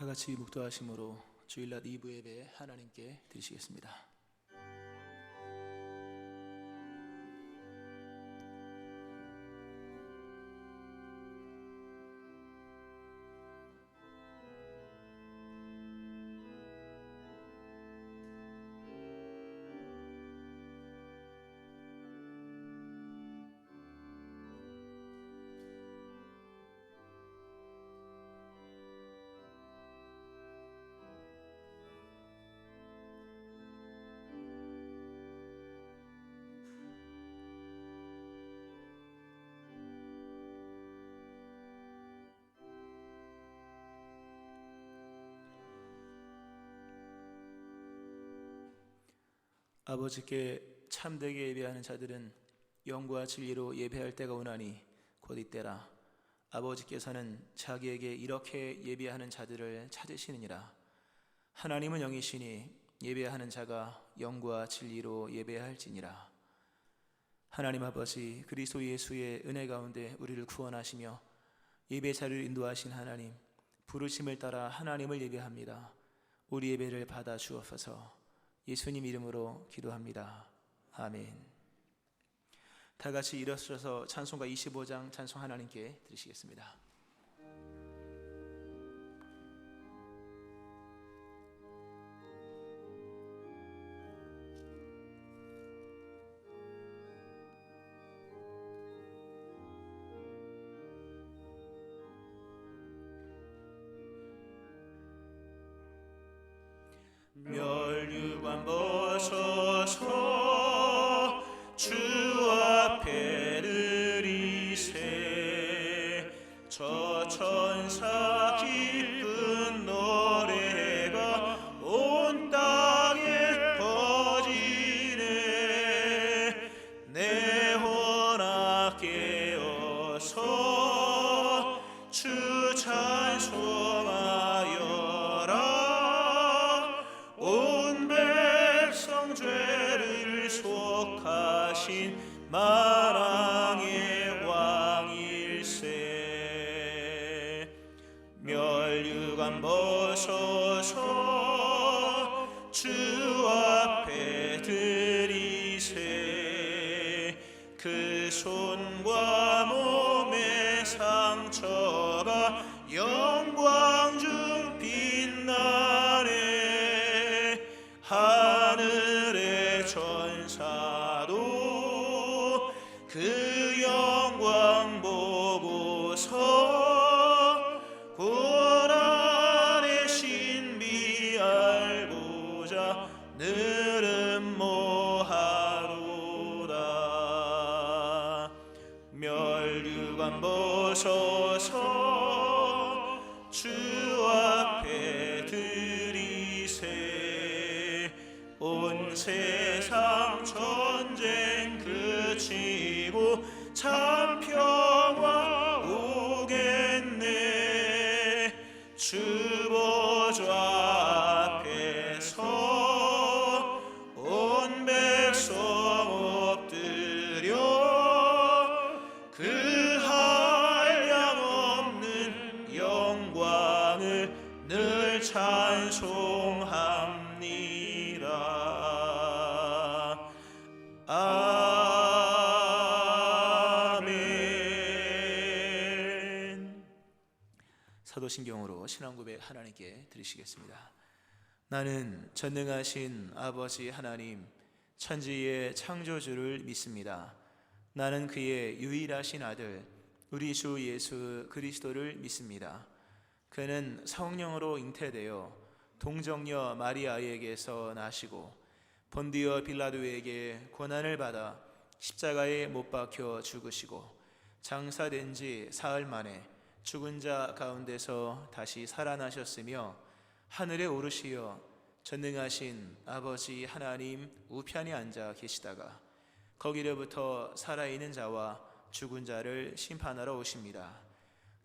다 같이 묵도하심으로 주일낮 2부 예배 하나님께 드리시겠습니다. 아버지께 참되게 예배하는 자들은 영과 진리로 예배할 때가 오나니 곧 이때라. 아버지께서는 자기에게 이렇게 예배하는 자들을 찾으시느니라. 하나님은 영이시니 예배하는 자가 영과 진리로 예배할지니라. 하나님 아버지, 그리스도 예수의 은혜 가운데 우리를 구원하시며 예배 자리를 인도하신 하나님, 부르심을 따라 하나님을 예배합니다. 우리 예배를 받아 주옵소서. 예수님 이름으로 기도합니다. 아멘. 다 같이 일어서서 찬송가 25장 찬송 하나님께 드리시겠습니다. 멸류관 벗어서 주 앞에 드리세. 저 천사 기쁜 노래가 온 땅에 퍼지네. 내 혼아 깨어서 주 찬송하여라. 온 백성 죄를 속하신 만왕의 왕일세. 멸류관 벗어서 주 앞에 드리세. 그 손과 몸의 상처가 영광 중 빛나네. 하늘의 천사도 그 영광 보고서 고난의 신비 알고자 늘 음모하로다. 멸류관 벗어서 주 앞에 드리세. 온 세상 전쟁 그치고 참 평화 오겠네. 주 보좌 앞에서 온 백성 엎드려 그 한량없는 영광을 늘 찬송합니다. 아멘. 사도신경으로 신앙고백 하나님께 드리시겠습니다. 나는 전능하신 아버지 하나님, 천지의 창조주를 믿습니다. 나는 그의 유일하신 아들 우리 주 예수 그리스도를 믿습니다. 그는 성령으로 잉태되어 동정녀 마리아에게서 나시고 본디오 빌라도에게 고난을 받아 십자가에 못 박혀 죽으시고 장사된 지 사흘 만에 죽은 자 가운데서 다시 살아나셨으며 하늘에 오르시어 전능하신 아버지 하나님 우편에 앉아 계시다가 거기로부터 살아있는 자와 죽은 자를 심판하러 오십니다.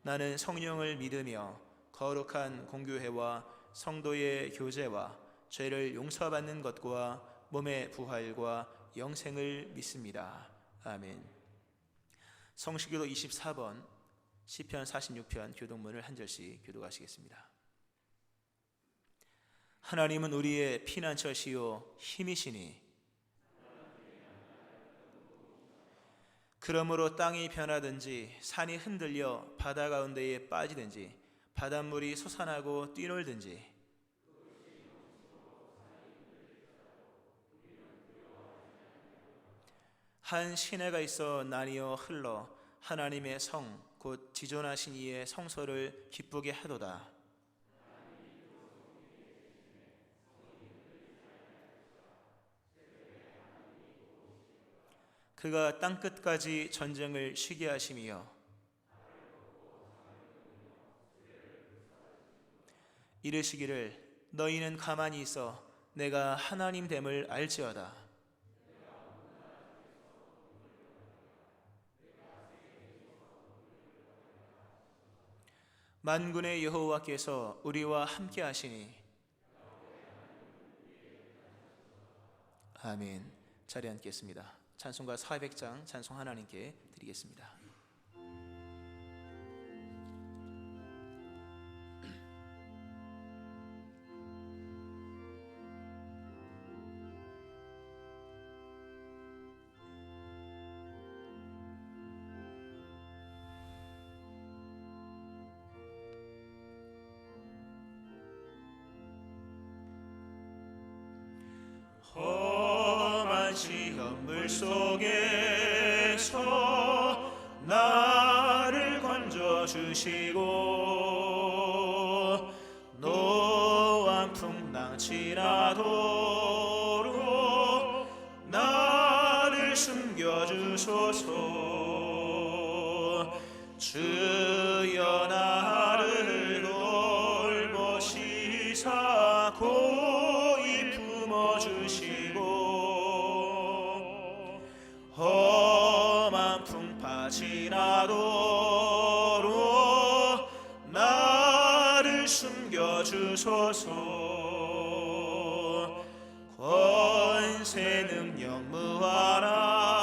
나는 성령을 믿으며 거룩한 공교회와 성도의 교제와 죄를 용서받는 것과 몸의 부활과 영생을 믿습니다. 아멘. 성시교도 24번, 시편 46편 교독문을 한 절씩 교독하시겠습니다. 하나님은 우리의 피난처시요 힘이시니 그러므로 땅이 변하든지 산이 흔들려 바다 가운데에 빠지든지 바닷물이 솟아나고 뛰놀든지 한 시내가 있어 나뉘어 흘러 하나님의 성 곧 지존하신 이의 성소를 기쁘게 하도다. 그가 땅끝까지 전쟁을 쉬게 하심이요 이르시기를 너희는 가만히 있어 내가 하나님 됨을 알지어다. 만군의 여호와께서 우리와 함께 하시니 아멘. 자리에 앉겠습니다. 찬송가 400장 찬송 하나님께 드리겠습니다. 험한 시험 물속에서 나를 건져주시고 노한 풍랑 지나도록 나를 숨겨주소서. 주여 나를 돌보시사 고이 품어주시고 험한 풍파 지나도록 나를 숨겨주소서. 권세 능력 무한하사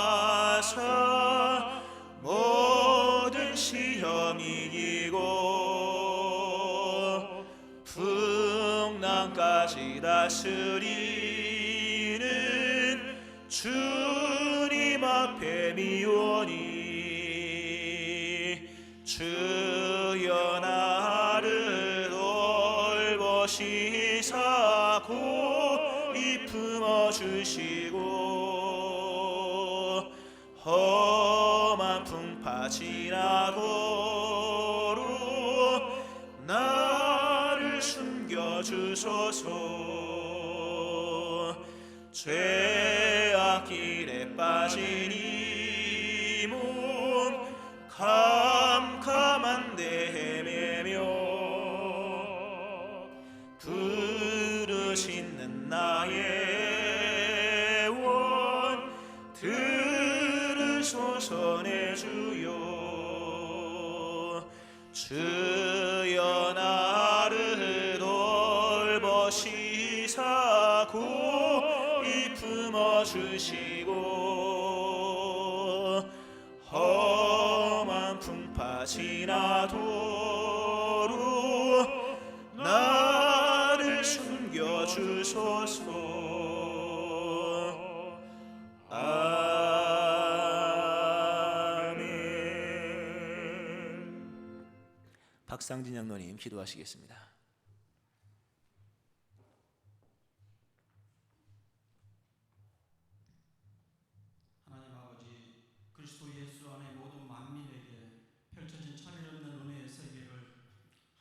모든 시험 이기고 풍랑까지 다스리는 주님 앞에 미오니 주여 나를 돌보시사 고이 품어주시고 험한 풍파 지나도록 나를 숨겨주소서. 죄악 길에 빠진 이 몸 캄캄한데 헤매며 부르시는 나의 원 들으소서 내 주여. 주여 나를 돌보시사 고이 품어주시고 험한 풍파 지나도록 나를 숨겨주소서. 아멘. 박상진 장로님 기도하시겠습니다. 하나님 아버지, 그리스도 예수 안에 모든 만민에게 펼쳐진 차별없는 은혜의 세계를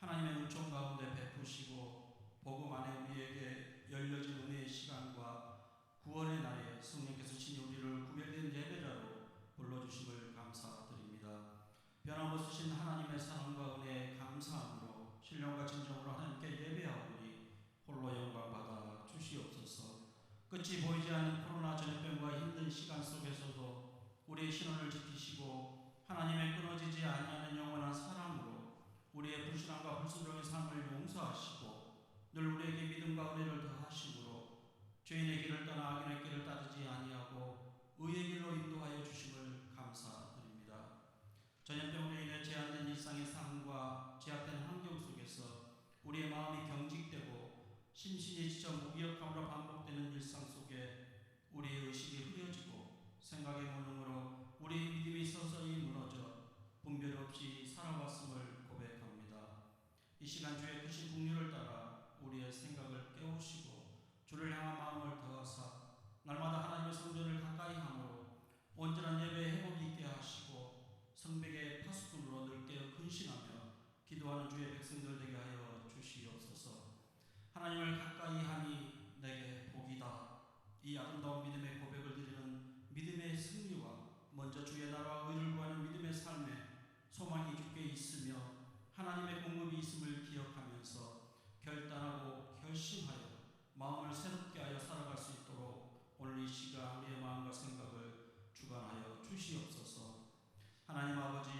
하나님의 은총 가운데 베푸시고 복음 안에 우리에게 열려진 은혜의 시간과 구원의 날에 성령께서 친히 우리를 구별된 예배자로 불러주심을 감사드립니다. 변함없으신 하나님의 사랑과 은혜에 감사함으로 신령과 진정으로 하나님께 예배하오니 홀로 영광받아 주시옵소서. 끝이 보이지 않는 코로나 전염병과 힘든 시간 속에서도 우리의 신원을 지키시고 하나님의 끊어지지 아니하는 영원한 사랑으로 우리의 불신앙과 불순종의 삶을 용서하시고 늘 우리에게 믿음과 은혜를 더하심으로 죄인의 길을 떠나 악인의 길을 따르지 아니하고 의의 길로 인도하여 주심을 감사드립니다. 전염병으로 인해 제한된 일상의 삶과 제약된 환경 속에서 우리의 마음이 경직되고 심신이 지쳐 무기력함으로 반복되는 일상 속에 우리의 의식이 흐려지고 생각의 무능으로 우리의 믿음이 서서히 무너져 분별 없이 살아왔음을 고백합니다. 이 시간 주의 크신 긍휼을 따라 우리의 생각을 깨우시고 주를 향한 마음을 더하사 날마다 하나님의 성전을 가까이 함으로 온전한 예배에 회복이 있게 하시고 성벽의 파수꾼으로 늘 깨어 근신하며 기도하는 주의 백성들 되게 하여 주시옵소서. 하나님을 가까이 하니 내게 복이다. 이 아름다운 믿음의 고백을 드리는 믿음의 승리와 먼저 주의 나라와 의를 구하는 믿음의 삶에 소망이 주께 있으며 하나님의 공급이 있음을 기억하면서 결단하고 결심하여 마음을 새롭게 하여 살아갈 수 있도록 오늘 이 시간 우리의 마음과 생각을 주관하여 주시옵소서. 하나님 아버지,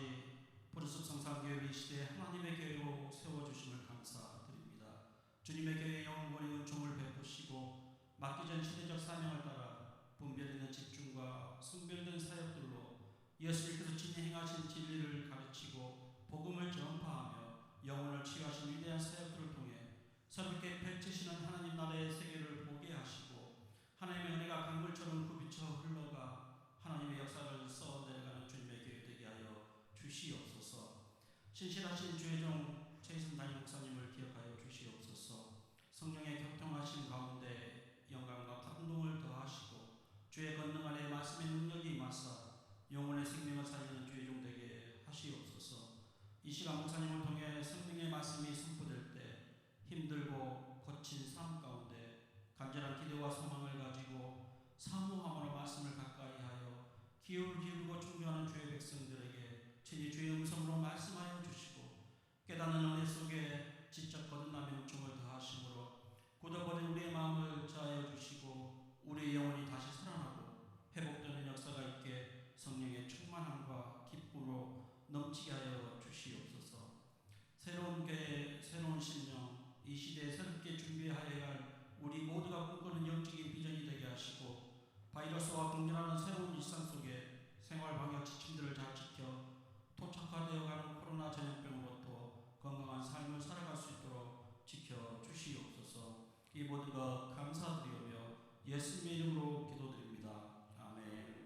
보르숲 성산교회를 이 시대에 하나님의 교회로 세워주심을 감사드립니다. 주님의 교회에 영원히 은총을 베푸시고 맡기전 시대적 사명을 따라 분별 있는 집중과 성별된 사역들로 예수님께서 진행하신 진리를 가르치고 복음을 전파하며 영혼을 취하신 위대한 사역들을 통해 새롭게 펼치시는 하나님 나라의 세계를 보게 하시고 하나님의 은혜가 강물처럼 굽이쳐 흘러가 하나님의 역사를 써내려가는 주님의 교회 되게 하여 주시옵소서. 신실하신 주의 종 최희선 담임 목사님을 기억하여 주시옵소서. 성령의 교통하심 가운데 영광과 감동을 더하시고 주의 권능 안에 말씀의 능력이 임하사 영혼의 생명을 살리는 주의 종 되게 하시옵소서. 이 시간 목사님을 통해 생명의 말씀이 선포될 때 힘들고 거친 삶 가운데 간절한 기대와 소망을 가지고 사모함으로 말씀을 가까이 하여 기업을 기울이고 충조하는 주의 백성들에게 친히 주의 음성으로 말씀하여 주시고 깨닫는 은혜 속에 지적 거듭남의 은총을 더하심으로 굳어버린 우리의 마음을 자하여 주시고 우리의 영혼이 다시 살아나고 회복되는 역사가 있게 성령의 충만함과 기쁨으로 넘치게 하여 주시옵소서. 새로운 교회, 새로운 심령, 이 시대에 새롭게 준비해야 할 우리 모두가 꿈꾸는 영적인 비전이 되게 하시고 바이러스와 공존하는 새로운 일상 속에 생활 방역 지침들을 잘 지켜 토착화되어가는 코로나 전염병으로부터 건강한 삶을 살아갈 수 있도록 지켜주시옵소서. 이 모든 것 감사드리오며 예수님의 이름으로 기도드립니다. 아멘.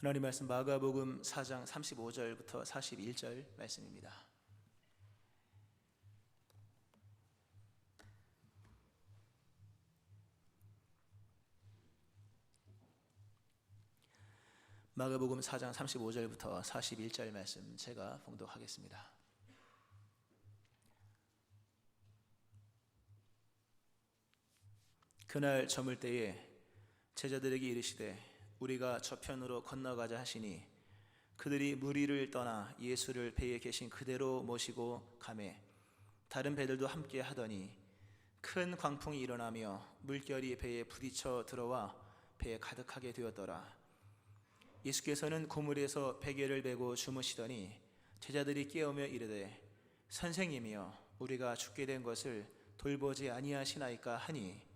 하나님 말씀 마가복음 4장 35절부터 41절 말씀입니다. 마가복음 4장 35절부터 41절 말씀 제가 봉독하겠습니다. 그날 저물 때에 제자들에게 이르시되 우리가 저편으로 건너가자 하시니 그들이 무리를 떠나 예수를 배에 계신 그대로 모시고 가매 다른 배들도 함께 하더니 큰 광풍이 일어나며 물결이 배에 부딪혀 들어와 배에 가득하게 되었더라. 예수께서는 고물에서 베개를 메고 주무시더니 제자들이 깨우며 이르되 선생님이여 우리가 죽게 된 것을 돌보지 아니하시나이까 하니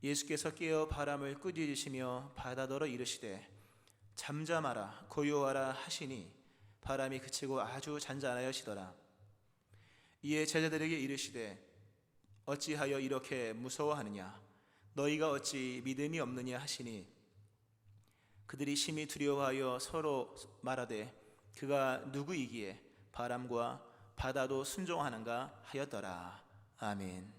예수께서 깨어 바람을 꾸짖으시며 바다더러 이르시되 잠잠하라 고요하라 하시니 바람이 그치고 아주 잔잔하여지더라. 이에 제자들에게 이르시되 어찌하여 이렇게 무서워하느냐 너희가 어찌 믿음이 없느냐 하시니 그들이 심히 두려워하여 서로 말하되 그가 누구이기에 바람과 바다도 순종하는가 하였더라. 아멘.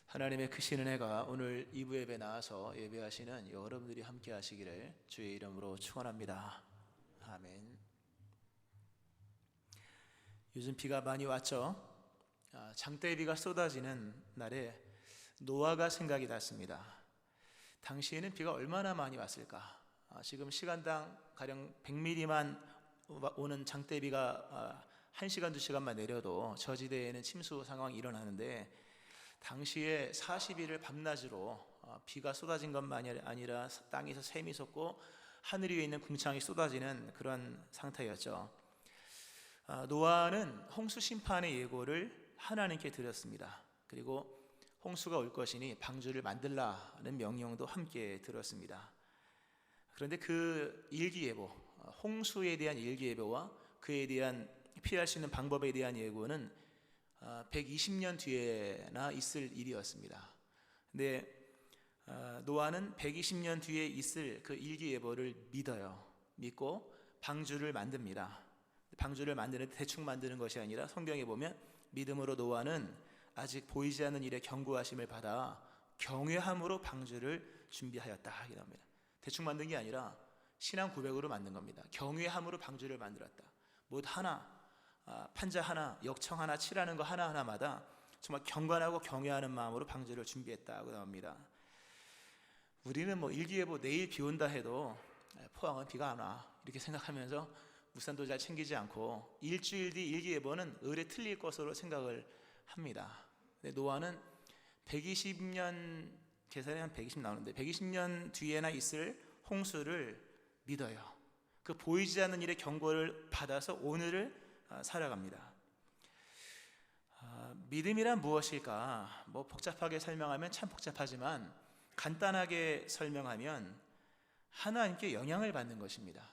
하나님의 크신 은혜가 오늘 2부 예배 나와서 예배하시는 여러분들이 함께 하시기를 주의 이름으로 축원합니다. 아멘. 요즘 비가 많이 왔죠? 장대비가 쏟아지는 날에 노아가 생각이 났습니다. 당시에는 비가 얼마나 많이 왔을까? 지금 시간당 가령 100mm만 오는 장대비가 1시간 2시간만 내려도 저지대에는 침수 상황이 일어나는데, 당시에 40일을 밤낮으로 비가 쏟아진 것만이 아니라 땅에서 샘이 솟고 하늘 위에 있는 궁창이 쏟아지는 그런 상태였죠. 노아는 홍수 심판의 예고를 하나님께 드렸습니다. 그리고 홍수가 올 것이니 방주를 만들라는 명령도 함께 들었습니다. 그런데 그 일기예보, 홍수에 대한 일기예보와 그에 대한 피할 수 있는 방법에 대한 예고는 120년 뒤에나 있을 일이었습니다. 근데 노아는 120년 뒤에 있을 그 일기예보를 믿고 방주를 만듭니다. 방주를 만드는데 대충 만드는 것이 아니라 성경에 보면 믿음으로 노아는 아직 보이지 않는 일에 경고하심을 받아 경외함으로 방주를 준비하였다 이렇게 나옵니다. 대충 만든 게 아니라 신앙 고백으로 만든 겁니다. 경외함으로 방주를 만들었다. 못 하나, 판자 하나, 역청 하나, 칠하는 거 하나하나마다 정말 경건하고 경외하는 마음으로 방주를 준비했다고 나옵니다. 우리는 일기예보 내일 비 온다 해도 포항은 비가 안 와 이렇게 생각하면서 우산도 잘 챙기지 않고 일주일 뒤 일기예보는 을에 틀릴 것으로 생각을 합니다. 근데 노아는 120년, 계산이 한 120 나오는데 120년 뒤에나 있을 홍수를 믿어요. 그 보이지 않는 일의 경고를 받아서 오늘을 살아갑니다. 믿음이란 무엇일까? 복잡하게 설명하면 참 복잡하지만 간단하게 설명하면 하나님께 영향을 받는 것입니다.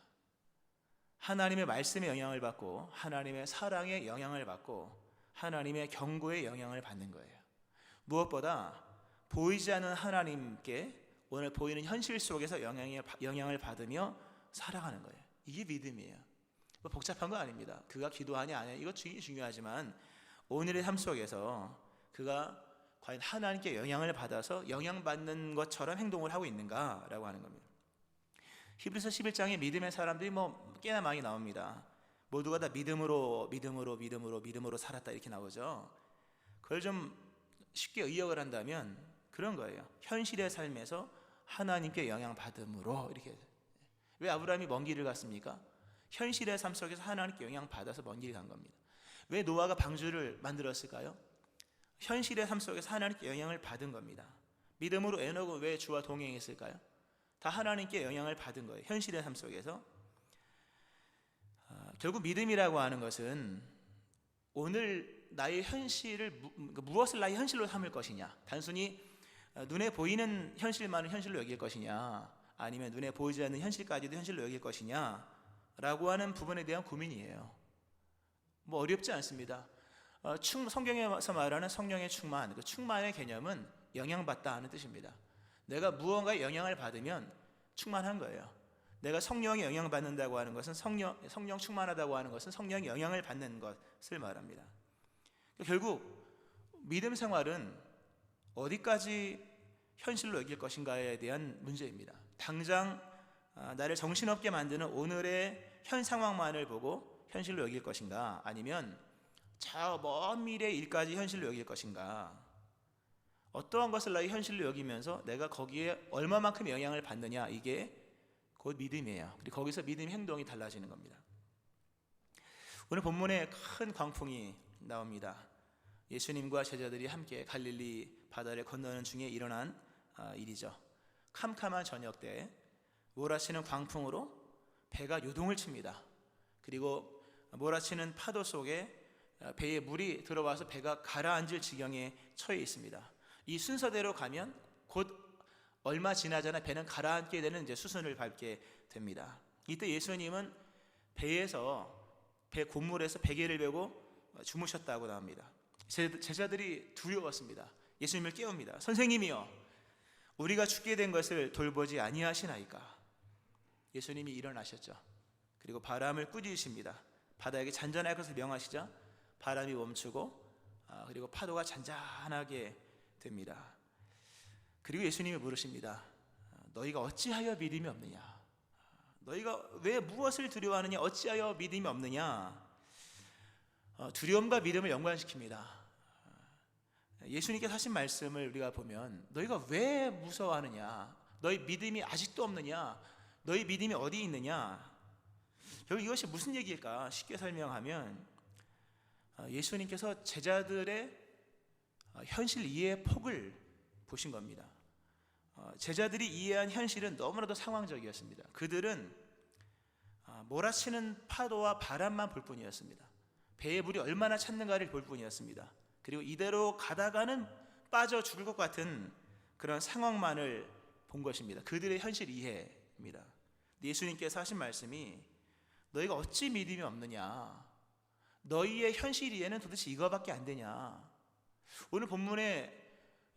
하나님의 말씀에 영향을 받고 하나님의 사랑에 영향을 받고 하나님의 경고에 영향을 받는 거예요. 무엇보다 보이지 않는 하나님께 오늘 보이는 현실 속에서 영향을 받으며 살아가는 거예요. 이게 믿음이에요. 복잡한 거 아닙니다. 그가 기도하냐 안 하냐 이거 중요하지만 오늘의 삶 속에서 그가 과연 하나님께 영향을 받아서 영향받는 것처럼 행동을 하고 있는가라고 하는 겁니다. 히브리서 11장에 믿음의 사람들이 꽤나 많이 나옵니다. 모두가 다 믿음으로 살았다 이렇게 나오죠. 그걸 좀 쉽게 의역을 한다면 그런 거예요. 현실의 삶에서 하나님께 영향받음으로 이렇게. 왜 아브라함이 먼 길을 갔습니까? 현실의 삶 속에서 하나님께 영향받아서 먼 길을 간 겁니다. 왜 노아가 방주를 만들었을까요? 현실의 삶 속에서 하나님께 영향을 받은 겁니다. 믿음으로 에녹은 왜 주와 동행했을까요? 다 하나님께 영향을 받은 거예요. 현실의 삶 속에서. 결국 믿음이라고 하는 것은 오늘 나의 현실을 무엇을 나의 현실로 삼을 것이냐, 단순히 눈에 보이는 현실만을 현실로 여길 것이냐, 아니면 눈에 보이지 않는 현실까지도 현실로 여길 것이냐 라고 하는 부분에 대한 고민이에요. 어렵지 않습니다. 성경에서 말하는 성령의 충만, 그 충만의 개념은 영향받다 하는 뜻입니다. 내가 무언가에 영향을 받으면 충만한 거예요. 내가 성령에 영향받는다고 하는 것은 성령 충만하다고 하는 것은 성령의 영향을 받는 것을 말합니다. 결국 믿음 생활은 어디까지 현실로 여길 것인가에 대한 문제입니다. 당장 나를 정신없게 만드는 오늘의 현 상황만을 보고 현실로 여길 것인가, 아니면 저 먼 미래의 일까지 현실로 여길 것인가, 어떠한 것을 나의 현실로 여기면서 내가 거기에 얼마만큼 영향을 받느냐, 이게 곧 믿음이에요. 그리고 거기서 믿음 행동이 달라지는 겁니다. 오늘 본문에 큰 광풍이 나옵니다. 예수님과 제자들이 함께 갈릴리 바다를 건너는 중에 일어난 일이죠. 캄캄한 저녁 때 몰아치는 광풍으로 배가 요동을 칩니다. 그리고 몰아치는 파도 속에 배에 물이 들어와서 배가 가라앉을 지경에 처해 있습니다. 이 순서대로 가면 곧 얼마 지나잖아 배는 가라앉게 되는 이제 수순을 밟게 됩니다. 이때 예수님은 배 고물에서 베개를 베고 주무셨다고 나옵니다. 제자들이 두려웠습니다. 예수님을 깨웁니다. 선생님이여, 우리가 죽게 된 것을 돌보지 아니하시나이까. 예수님이 일어나셨죠. 그리고 바람을 꾸짖으십니다. 바다에게 잔잔할 것을 명하시자 바람이 멈추고 그리고 파도가 잔잔하게 됩니다. 그리고 예수님이 물으십니다. 너희가 어찌하여 믿음이 없느냐? 너희가 왜 무엇을 두려워하느냐? 어찌하여 믿음이 없느냐? 두려움과 믿음을 연관시킵니다. 예수님께서 하신 말씀을 우리가 보면 너희가 왜 무서워하느냐? 너희 믿음이 아직도 없느냐? 너희 믿음이 어디 있느냐? 결국 이것이 무슨 얘기일까? 쉽게 설명하면 예수님께서 제자들의 현실 이해의 폭을 보신 겁니다. 제자들이 이해한 현실은 너무나도 상황적이었습니다. 그들은 몰아치는 파도와 바람만 볼 뿐이었습니다. 배에 물이 얼마나 찼는가를 볼 뿐이었습니다. 그리고 이대로 가다가는 빠져 죽을 것 같은 그런 상황만을 본 것입니다. 그들의 현실 이해입니다. 예수님께서 하신 말씀이 너희가 어찌 믿음이 없느냐, 너희의 현실 이해는 도대체 이거밖에 안 되냐. 오늘 본문에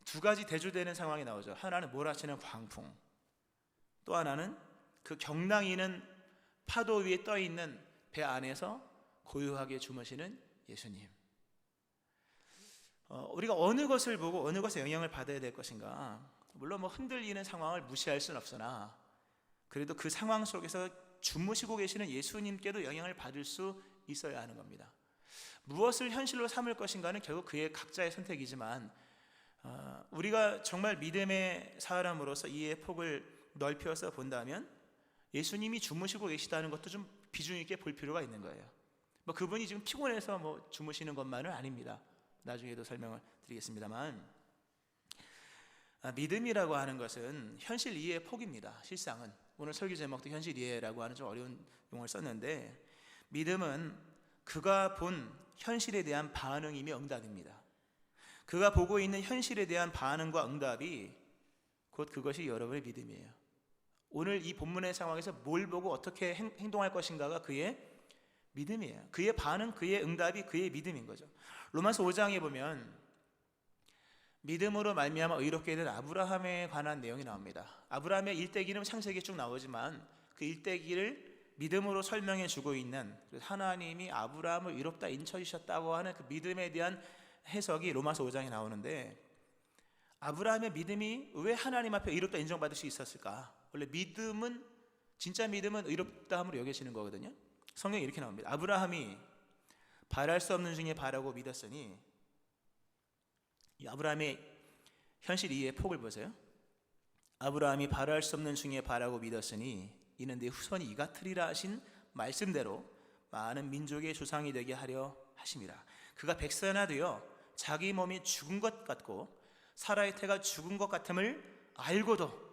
두 가지 대조되는 상황이 나오죠. 하나는 몰아치는 광풍, 또 하나는 그 경랑이는 파도 위에 떠 있는 배 안에서 고요하게 주무시는 예수님. 우리가 어느 것을 보고 어느 것에 영향을 받아야 될 것인가? 물론 흔들리는 상황을 무시할 수는 없으나 그래도 그 상황 속에서 주무시고 계시는 예수님께도 영향을 받을 수 있어야 하는 겁니다. 무엇을 현실로 삼을 것인가는 결국 그의 각자의 선택이지만 우리가 정말 믿음의 사람으로서 이해의 폭을 넓혀서 본다면 예수님이 주무시고 계시다는 것도 좀 비중 있게 볼 필요가 있는 거예요. 그분이 지금 피곤해서 주무시는 것만은 아닙니다. 나중에도 설명을 드리겠습니다만, 믿음이라고 하는 것은 현실 이해의 폭입니다. 실상은 오늘 설교 제목도 현실 이해라고 하는 좀 어려운 용어를 썼는데, 믿음은 그가 본 현실에 대한 반응이며 응답입니다. 그가 보고 있는 현실에 대한 반응과 응답이 곧 그것이 여러분의 믿음이에요. 오늘 이 본문의 상황에서 뭘 보고 어떻게 행동할 것인가가 그의 믿음이에요. 그의 반응, 그의 응답이 그의 믿음인 거죠. 로마서 5장에 보면 믿음으로 말미암아 의롭게 된 아브라함에 관한 내용이 나옵니다. 아브라함의 일대기는 창세기에 쭉 나오지만 그 일대기를 믿음으로 설명해 주고 있는, 하나님이 아브라함을 의롭다 인쳐주셨다고 하는 그 믿음에 대한 해석이 로마서 5장에 나오는데, 아브라함의 믿음이 왜 하나님 앞에 의롭다 인정받을 수 있었을까? 원래 믿음은, 진짜 믿음은 의롭다함으로 여겨지는 거거든요. 성경에 이렇게 나옵니다. 아브라함이 바랄 수 없는 중에 바라고 믿었으니, 이 아브라함의 현실 이해의 폭을 보세요. 아브라함이 바랄 수 없는 중에 바라고 믿었으니 이는 내 후손이 이 같으리라 하신 말씀대로 많은 민족의 조상이 되게 하려 하심이라. 그가 백세나 되어 자기 몸이 죽은 것 같고 사라의 태가 죽은 것 같음을 알고도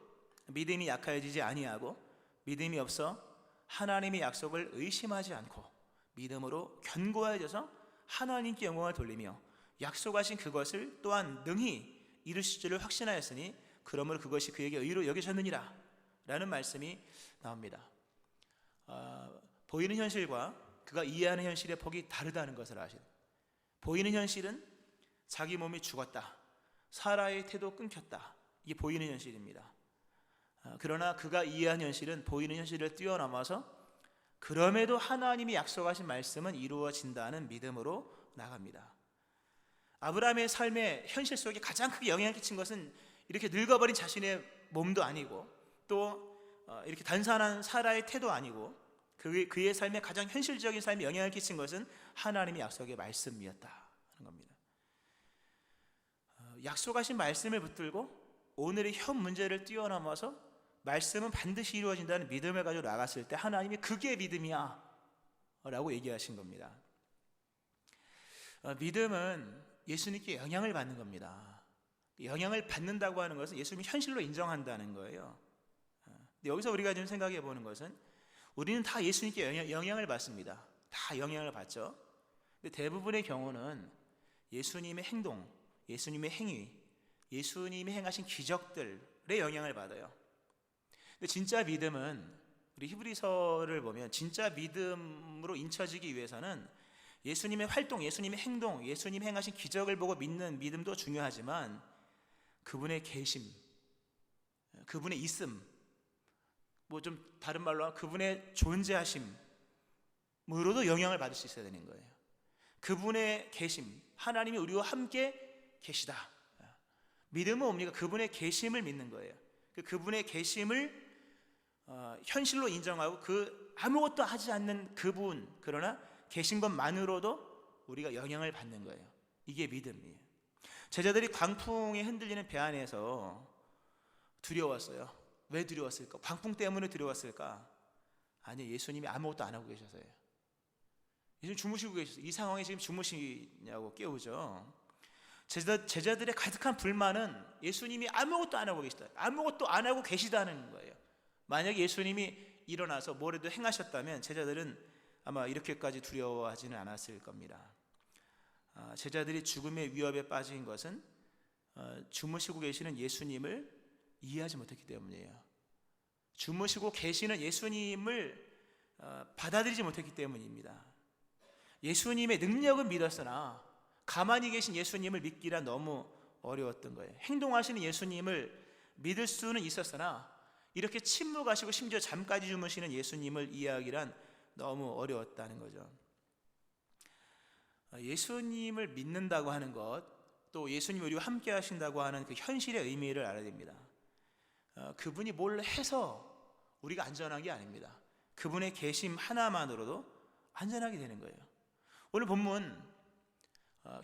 믿음이 약해지지 아니하고 믿음이 없어 하나님의 약속을 의심하지 않고 믿음으로 견고해져서 하나님께 영광을 돌리며 약속하신 그것을 또한 능히 이루실 줄을 확신하였으니 그러므로 그것이 그에게 의로 여겨졌느니라 라는 말씀이 나옵니다. 보이는 현실과 그가 이해하는 현실의 폭이 다르다는 것을 아시는, 보이는 현실은 자기 몸이 죽었다, 사라의 태도 끊겼다, 이게 보이는 현실입니다. 그러나 그가 이해한 현실은 보이는 현실을 뛰어넘어서 그럼에도 하나님이 약속하신 말씀은 이루어진다는 믿음으로 나갑니다. 아브라함의 삶의 현실 속에 가장 크게 영향을 끼친 것은 이렇게 늙어버린 자신의 몸도 아니고 또 이렇게 단순한 사라의 태도 아니고 그의 삶에 가장 현실적인 삶에 영향을 끼친 것은 하나님의 약속의 말씀이었다 하는 겁니다. 약속하신 말씀을 붙들고 오늘의 현 문제를 뛰어넘어서 말씀은 반드시 이루어진다는 믿음을 가지고 나갔을 때 하나님이 그게 믿음이야 라고 얘기하신 겁니다. 믿음은 예수님께 영향을 받는 겁니다. 영향을 받는다고 하는 것은 예수님이 현실로 인정한다는 거예요. 여기서 우리가 좀 생각해 보는 것은 우리는 다 예수님께 영향을 받습니다. 다 영향을 받죠. 근데 대부분의 경우는 예수님의 행동, 예수님의 행위, 예수님이 행하신 기적들의 영향을 받아요. 근데 진짜 믿음은, 우리 히브리서를 보면 진짜 믿음으로 인쳐지기 위해서는 예수님의 활동, 예수님의 행동, 예수님이 행하신 기적을 보고 믿는 믿음도 중요하지만 그분의 계심, 그분의 있음, 좀 다른 말로 하면 그분의 존재하심으로도 영향을 받을 수 있어야 되는 거예요. 그분의 계심, 하나님이 우리와 함께 계시다. 믿음은 뭡니까? 그분의 계심을 믿는 거예요. 그분의 계심을 현실로 인정하고 아무것도 하지 않는 그분, 그러나 계신 것만으로도 우리가 영향을 받는 거예요. 이게 믿음이에요. 제자들이 광풍에 흔들리는 배 안에서 두려웠어요. 왜 두려웠을까? 광풍 때문에 두려웠을까? 아니, 예수님이 아무것도 안 하고 계셔서예요. 예수님 주무시고 계셨어요. 이 상황에 지금 주무시냐고 깨우죠. 제자들의 가득한 불만은 예수님이 아무것도 안 하고 계시다, 아무것도 안 하고 계시다는 거예요. 만약에 예수님이 일어나서 뭐라도 행하셨다면 제자들은 아마 이렇게까지 두려워하지는 않았을 겁니다. 제자들이 죽음의 위협에 빠진 것은 주무시고 계시는 예수님을 이해하지 못했기 때문이에요. 주무시고 계시는 예수님을 받아들이지 못했기 때문입니다. 예수님의 능력은 믿었으나 가만히 계신 예수님을 믿기란 너무 어려웠던 거예요. 행동하시는 예수님을 믿을 수는 있었으나 이렇게 침묵하시고 심지어 잠까지 주무시는 예수님을 이해하기란 너무 어려웠다는 거죠. 예수님을 믿는다고 하는 것, 또 예수님이 우리와 함께 하신다고 하는 그 현실의 의미를 알아야 됩니다. 그분이 뭘 해서 우리가 안전한 게 아닙니다. 그분의 계심 하나만으로도 안전하게 되는 거예요. 오늘 본문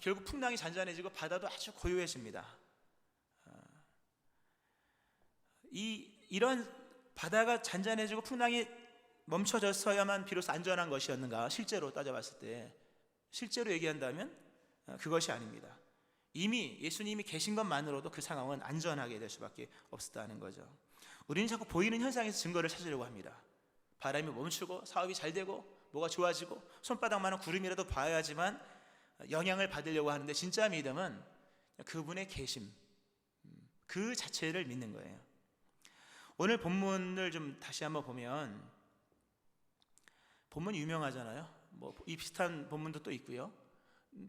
결국 풍랑이 잔잔해지고 바다도 아주 고요해집니다. 이런 바다가 잔잔해지고 풍랑이 멈춰졌어야만 비로소 안전한 것이었는가? 실제로 따져봤을 때, 실제로 얘기한다면 그것이 아닙니다. 이미 예수님이 계신 것만으로도 그 상황은 안전하게 될 수밖에 없었다는 거죠. 우리는 자꾸 보이는 현상에서 증거를 찾으려고 합니다. 바람이 멈추고 사업이 잘 되고 뭐가 좋아지고 손바닥만한 구름이라도 봐야지만 영향을 받으려고 하는데, 진짜 믿음은 그분의 계심, 그 자체를 믿는 거예요. 오늘 본문을 좀 다시 한번 보면, 본문이 유명하잖아요. 이 비슷한 본문도 또 있고요.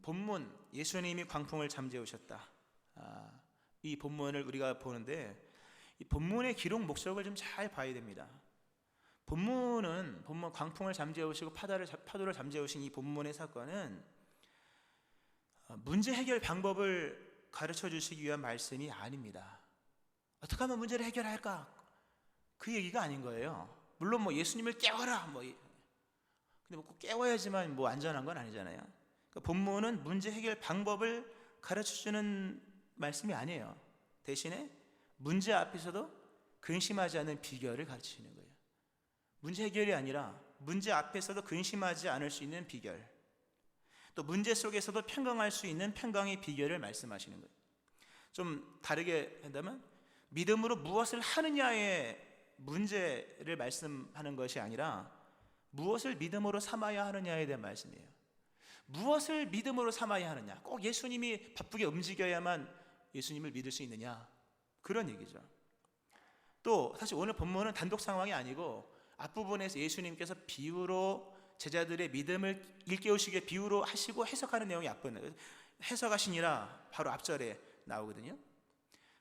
본문, 예수님이 광풍을 잠재우셨다. 이 본문을 우리가 보는데, 이 본문의 기록 목적을 좀 잘 봐야 됩니다. 본문 광풍을 잠재우시고 파도를 잠재우신 이 본문의 사건은 문제 해결 방법을 가르쳐 주시기 위한 말씀이 아닙니다. 어떻게 하면 문제를 해결할까? 그 얘기가 아닌 거예요. 물론 예수님을 깨워라, 근데 꼭 깨워야지만 안전한 건 아니잖아요. 그러니까 본문은 문제 해결 방법을 가르쳐 주는 말씀이 아니에요. 대신에 문제 앞에서도 근심하지 않는 비결을 가르치시는 거예요. 문제 해결이 아니라 문제 앞에서도 근심하지 않을 수 있는 비결, 또 문제 속에서도 평강할 수 있는 평강의 비결을 말씀하시는 거예요. 좀 다르게 한다면 믿음으로 무엇을 하느냐의 문제를 말씀하는 것이 아니라 무엇을 믿음으로 삼아야 하느냐에 대한 말씀이에요. 무엇을 믿음으로 삼아야 하느냐, 꼭 예수님이 바쁘게 움직여야만 예수님을 믿을 수 있느냐, 그런 얘기죠. 또 사실 오늘 본문은 단독 상황이 아니고 앞부분에서 예수님께서 비유로 제자들의 믿음을 일깨우시게 비유로 하시고 해석하는 내용이 앞부분에, 해석하시니라 바로 앞절에 나오거든요.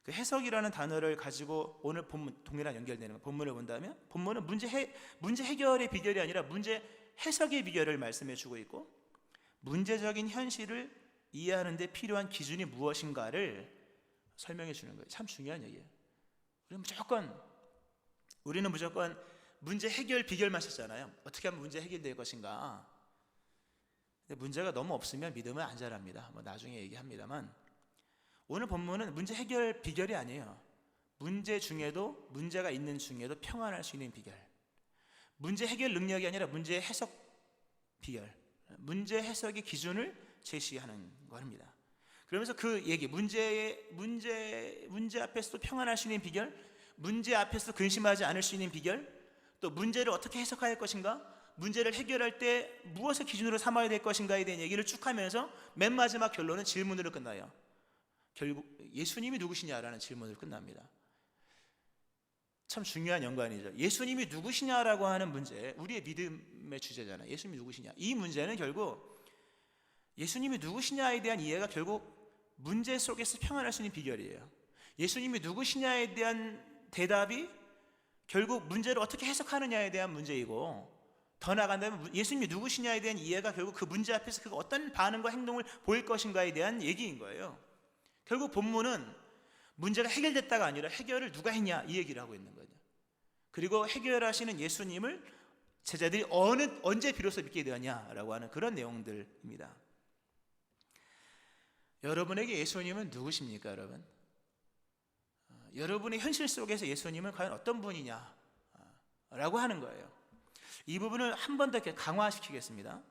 그 해석이라는 단어를 가지고 오늘 본문 동일한 연결되는 본문을 본다면, 본문은 문제 해결의 비결이 아니라 문제 해석의 비결을 말씀해 주고 있고, 문제적인 현실을 이해하는 데 필요한 기준이 무엇인가를 설명해 주는 거예요. 참 중요한 얘기예요. 우리는 무조건 문제 해결 비결만 썼잖아요. 어떻게 하면 문제 해결될 것인가. 근데 문제가 너무 없으면 믿음은 안 자랍니다. 나중에 얘기합니다만, 오늘 본문은 문제 해결 비결이 아니에요. 문제 중에도, 문제가 있는 중에도 평안할 수 있는 비결, 문제 해결 능력이 아니라 문제 해석 비결, 문제 해석의 기준을 제시하는 겁니다. 그러면서 그 얘기, 문제 앞에서도 평안할 수 있는 비결, 문제 앞에서도 근심하지 않을 수 있는 비결, 또 문제를 어떻게 해석할 것인가, 문제를 해결할 때 무엇을 기준으로 삼아야 될 것인가에 대한 얘기를 쭉 하면서 맨 마지막 결론은 질문으로 끝나요. 결국 예수님이 누구시냐라는 질문으로 끝납니다. 참 중요한 연관이죠. 예수님이 누구시냐라고 하는 문제, 우리의 믿음의 주제잖아요. 예수님이 누구시냐, 이 문제는 결국 예수님이 누구시냐에 대한 이해가 결국 문제 속에서 평안할 수 있는 비결이에요. 예수님이 누구시냐에 대한 대답이 결국 문제를 어떻게 해석하느냐에 대한 문제이고, 더 나아간다면 예수님이 누구시냐에 대한 이해가 결국 그 문제 앞에서 그가 어떤 반응과 행동을 보일 것인가에 대한 얘기인 거예요. 결국 본문은 문제가 해결됐다가 아니라 해결을 누가 했냐, 이 얘기를 하고 있는 거죠. 그리고 해결하시는 예수님을 제자들이 언제 비로소 믿게 되었냐라고 하는 그런 내용들입니다. 여러분에게 예수님은 누구십니까, 여러분? 여러분의 현실 속에서 예수님은 과연 어떤 분이냐 라고 하는 거예요. 이 부분을 한 번 더 이렇게 강화시키겠습니다.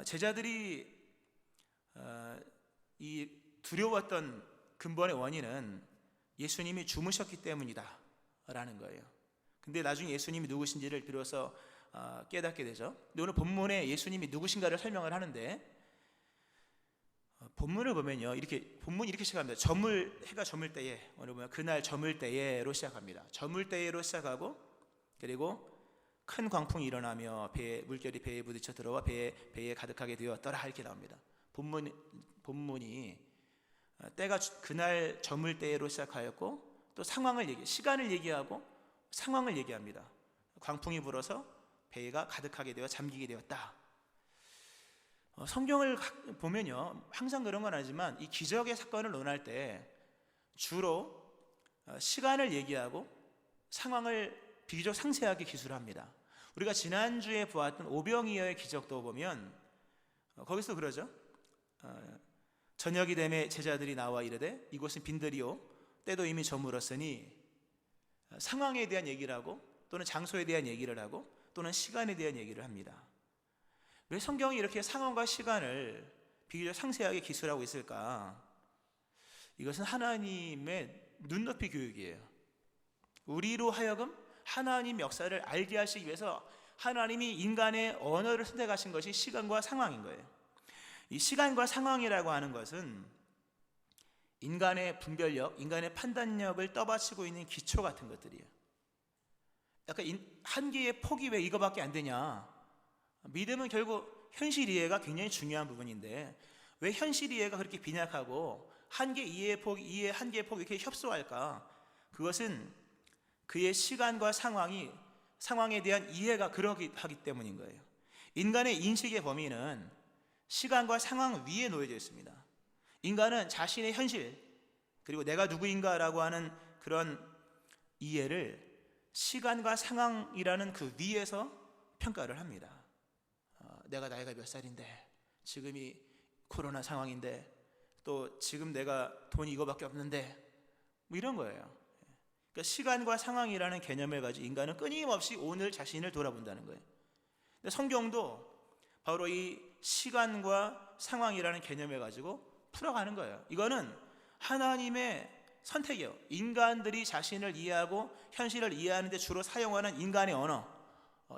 제자들이 이 두려웠던 근본의 원인은 예수님이 주무셨기 때문이다 라는 거예요. 근데 나중에 예수님이 누구신지를 비로소 깨닫게 되죠. 근데 오늘 본문에 예수님이 누구신가를 설명을 하는데, 본문을 보면요, 본문이 이렇게 시작합니다. 해가 저물 때에, 오늘 보면 그날 저물 때에로 시작합니다. 저물 때에로 시작하고, 그리고 큰 광풍이 일어나며 물결이 배에 부딪혀 들어와 배에 가득하게 되었더라 이렇게 나옵니다. 본문이 때가 그날 저물 때로 시작하였고, 또 시간을 얘기하고 상황을 얘기합니다. 광풍이 불어서 배가 가득하게 되어 잠기게 되었다. 성경을 보면요, 항상 그런 건 아니지만 이 기적의 사건을 논할 때 주로 시간을 얘기하고 상황을 비교적 상세하게 기술합니다. 우리가 지난주에 보았던 오병이어의 기적도 보면 거기서 그러죠. 저녁이 되매 제자들이 나와 이르되 이곳은 빈들이요 때도 이미 저물었으니, 상황에 대한 얘기를 하고 또는 장소에 대한 얘기를 하고 또는 시간에 대한 얘기를 합니다. 왜 성경이 이렇게 상황과 시간을 비교적 상세하게 기술하고 있을까? 이것은 하나님의 눈높이 교육이에요. 우리로 하여금 하나님 역사를 알게 하시기 위해서 하나님이 인간의 언어를 선택하신 것이 시간과 상황인 거예요. 이 시간과 상황이라고 하는 것은 인간의 분별력, 인간의 판단력을 떠받치고 있는 기초 같은 것들이에요. 약간 한계의 폭이 왜 이거밖에 안 되냐? 믿음은 결국 현실 이해가 굉장히 중요한 부분인데 왜 현실 이해가 그렇게 빈약하고 한계의 폭이 이렇게 협소할까? 그것은 그의 시간과 상황에 대한 이해가 그러하기 때문인 거예요. 인간의 인식의 범위는 시간과 상황 위에 놓여져 있습니다. 인간은 자신의 현실, 그리고 내가 누구인가라고 하는 그런 이해를 시간과 상황이라는 그 위에서 평가를 합니다. 내가 나이가 몇 살인데, 지금이 코로나 상황인데, 또 지금 내가 돈이 이거밖에 없는데, 뭐 이런 거예요. 그러니까 시간과 상황이라는 개념을 가지고 인간은 끊임없이 오늘 자신을 돌아본다는 거예요. 근데 성경도 바로 이 시간과 상황이라는 개념을 가지고 풀어가는 거예요. 이거는 하나님의 선택이에요. 인간들이 자신을 이해하고 현실을 이해하는 데 주로 사용하는 인간의 언어,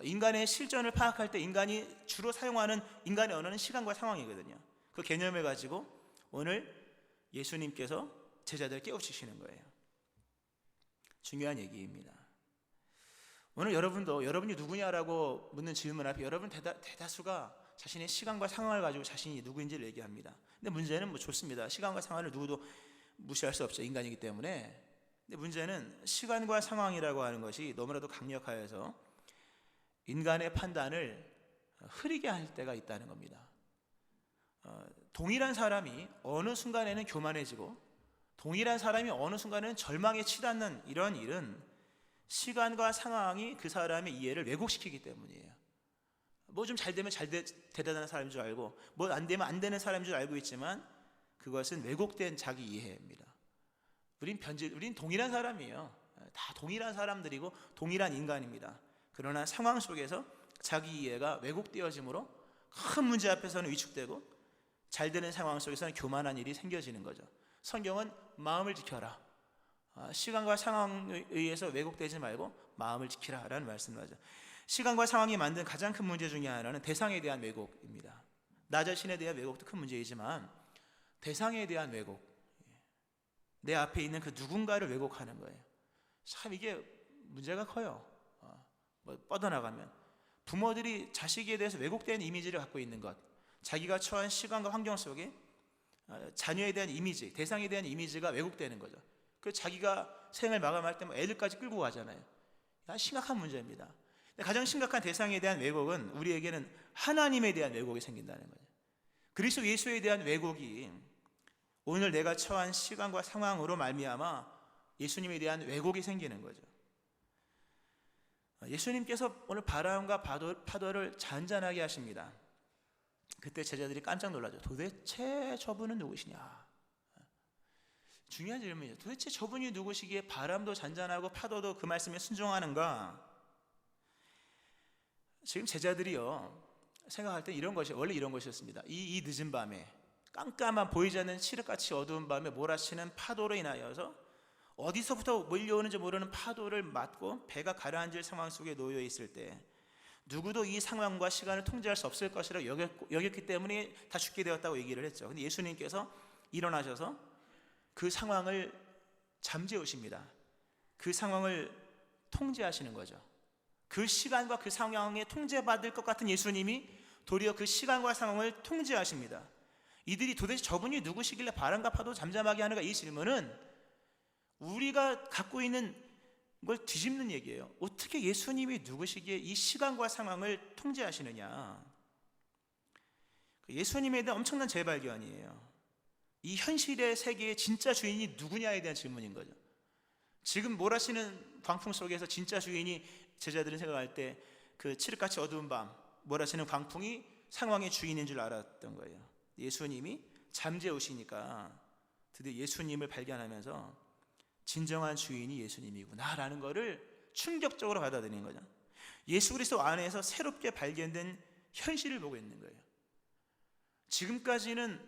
인간의 실존을 파악할 때 인간이 주로 사용하는 인간의 언어는 시간과 상황이거든요. 그 개념을 가지고 오늘 예수님께서 제자들을 깨우치시는 거예요. 중요한 얘기입니다. 오늘 여러분이 누구냐라고 묻는 질문 앞에 여러분 대다수가 자신의 시간과 상황을 가지고 자신이 누구인지를 얘기합니다. 근데 문제는 좋습니다. 시간과 상황을 누구도 무시할 수 없죠. 인간이기 때문에. 근데 문제는 시간과 상황이라고 하는 것이 너무나도 강력하여서 인간의 판단을 흐리게 할 때가 있다는 겁니다. 동일한 사람이 어느 순간에는 교만해지고 동일한 사람이 어느 순간에는 절망에 치닫는 이런 일은 시간과 상황이 그 사람의 이해를 왜곡시키기 때문이에요. 뭐 좀 잘 되면 대단한 사람인 줄 알고 뭐 안 되면 안 되는 사람인 줄 알고 있지만 그것은 왜곡된 자기 이해입니다. 우린 동일한 사람이에요. 다 동일한 사람들이고 동일한 인간입니다. 그러나 상황 속에서 자기 이해가 왜곡되어짐으로 큰 문제 앞에서는 위축되고 잘 되는 상황 속에서는 교만한 일이 생겨지는 거죠. 성경은 마음을 지켜라. 시간과 상황에 의해서 왜곡되지 말고 마음을 지키라라는 말씀을 하죠. 시간과 상황이 만든 가장 큰 문제 중에 하나는 대상에 대한 왜곡입니다. 나 자신에 대한 왜곡도 큰 문제이지만 대상에 대한 왜곡, 내 앞에 있는 그 누군가를 왜곡하는 거예요. 참 이게 문제가 커요. 뻗어나가면 부모들이 자식에 대해서 왜곡된 이미지를 갖고 있는 것, 자기가 처한 시간과 환경 속에 자녀에 대한 이미지, 대상에 대한 이미지가 왜곡되는 거죠. 그 자기가 생을 마감할 때 애들까지 끌고 가잖아요. 심각한 문제입니다. 가장 심각한 대상에 대한 왜곡은 우리에게는 하나님에 대한 왜곡이 생긴다는 거죠. 그리스도 예수에 대한 왜곡이 오늘 내가 처한 시간과 상황으로 말미암아 예수님에 대한 왜곡이 생기는 거죠. 예수님께서 오늘 바람과 파도를 잔잔하게 하십니다. 그때 제자들이 깜짝 놀라죠. 도대체 저분은 누구시냐? 중요한 질문이죠. 도대체 저분이 누구시기에 바람도 잔잔하고 파도도 그 말씀에 순종하는가? 지금 제자들이요, 생각할 때 원래 이런 것이었습니다. 이 늦은 밤에 깜깜한 보이지 않는 칠흑같이 어두운 밤에 몰아치는 파도로 인하여서 어디서부터 몰려오는지 모르는 파도를 맞고 배가 가라앉을 상황 속에 놓여 있을 때 누구도 이 상황과 시간을 통제할 수 없을 것이라고 여겼기 때문에 다 죽게 되었다고 얘기를 했죠. 근데 예수님께서 일어나셔서 그 상황을 잠재우십니다. 그 상황을 통제하시는 거죠. 그 시간과 그 상황에 통제받을 것 같은 예수님이 도리어 그 시간과 상황을 통제하십니다. 이들이 도대체 저분이 누구시길래 바람과 파도 잠잠하게 하는가, 이 질문은 우리가 갖고 있는 걸 뒤집는 얘기예요. 어떻게 예수님이 누구시기에 이 시간과 상황을 통제하시느냐. 예수님에 대한 엄청난 재발견이에요. 이 현실의 세계의 진짜 주인이 누구냐에 대한 질문인 거죠. 지금 몰아치는 광풍 속에서 진짜 주인이, 제자들은 생각할 때 그 칠흑같이 어두운 밤 몰아치는 광풍이 상황의 주인인 줄 알았던 거예요. 예수님이 잠재우시니까 드디어 예수님을 발견하면서 진정한 주인이 예수님이구나라는 것을 충격적으로 받아들이는 거죠. 예수 그리스도 안에서 새롭게 발견된 현실을 보고 있는 거예요. 지금까지는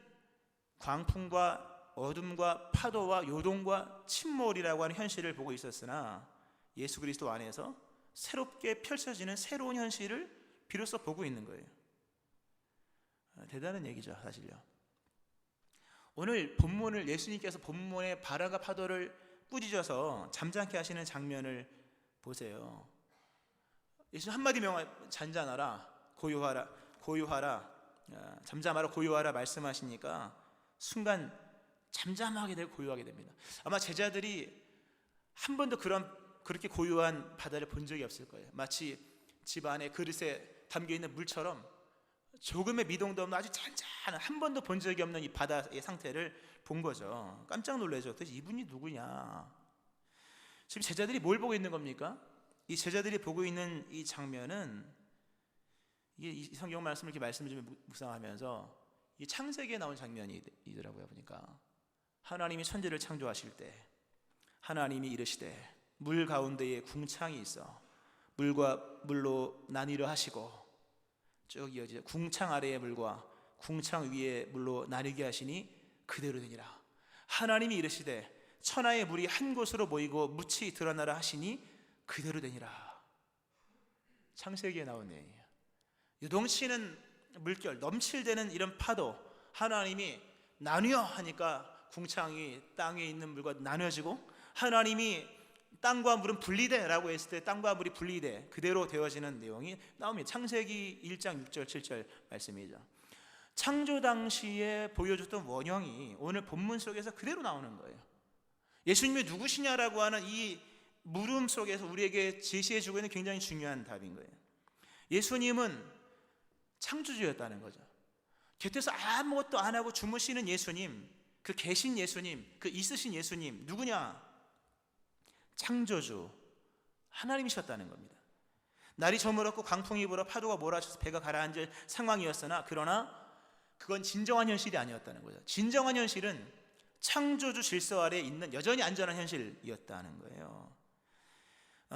광풍과 어둠과 파도와 요동과 침몰이라고 하는 현실을 보고 있었으나 예수 그리스도 안에서 새롭게 펼쳐지는 새로운 현실을 비로소 보고 있는 거예요. 대단한 얘기죠, 사실요. 오늘 본문을, 예수님께서 본문의 바람과 파도를 꾸짖어서 잠잠케 하시는 장면을 보세요. 예수님 한마디 명하, 잔잔하라, 고요하라, 잠잠하라, 고요하라 말씀하시니까 순간 잠잠하게 되고 고요하게 됩니다. 아마 제자들이 한 번도 그렇게 고요한 바다를 본 적이 없을 거예요. 마치 집 안에 그릇에 담겨있는 물처럼 조금의 미동도 없는 아주 잔잔한, 한 번도 본 적이 없는 이 바다의 상태를 본 거죠. 깜짝 놀라죠. 도대체 이분이 누구냐. 지금 제자들이 뭘 보고 있는 겁니까? 이 제자들이 보고 있는 이 장면은, 이게 이 성경 말씀을 이렇게 말씀을 좀 묵상하면서 이 창세기에 나온 장면이더라고요. 보니까 하나님이 천지를 창조하실 때 하나님이 이르시되 물 가운데에 궁창이 있어 물과 물로 나뉘려 하시고, 쭉 이어지죠. 궁창 아래의 물과 궁창 위의 물로 나뉘게 하시니 그대로 되니라. 하나님이 이르시되 천하의 물이 한 곳으로 모이고 묻히 드러나라 하시니 그대로 되니라. 창세기에 나온 내용이에요. 요동치는 물결, 넘칠대는 이런 파도, 하나님이 나뉘어 하니까 궁창이 땅에 있는 물과 나뉘어지고, 하나님이 땅과 물은 분리되라고 했을 때 땅과 물이 분리돼 그대로 되어지는 내용이 나옵니다. 창세기 1장 6절 7절 말씀이죠. 창조 당시에 보여줬던 원형이 오늘 본문 속에서 그대로 나오는 거예요. 예수님이 누구시냐라고 하는 이 물음 속에서 우리에게 제시해주고 있는 굉장히 중요한 답인 거예요. 예수님은 창조주였다는 거죠. 곁에서 아무것도 안 하고 주무시는 예수님, 그 계신 예수님, 그 있으신 예수님 누구냐? 창조주 하나님이셨다는 겁니다. 날이 저물었고 광풍이 불어 파도가 몰아쳐서 배가 가라앉을 상황이었으나, 그러나 그건 진정한 현실이 아니었다는 거죠. 진정한 현실은 창조주 질서 아래에 있는 여전히 안전한 현실이었다는 거예요.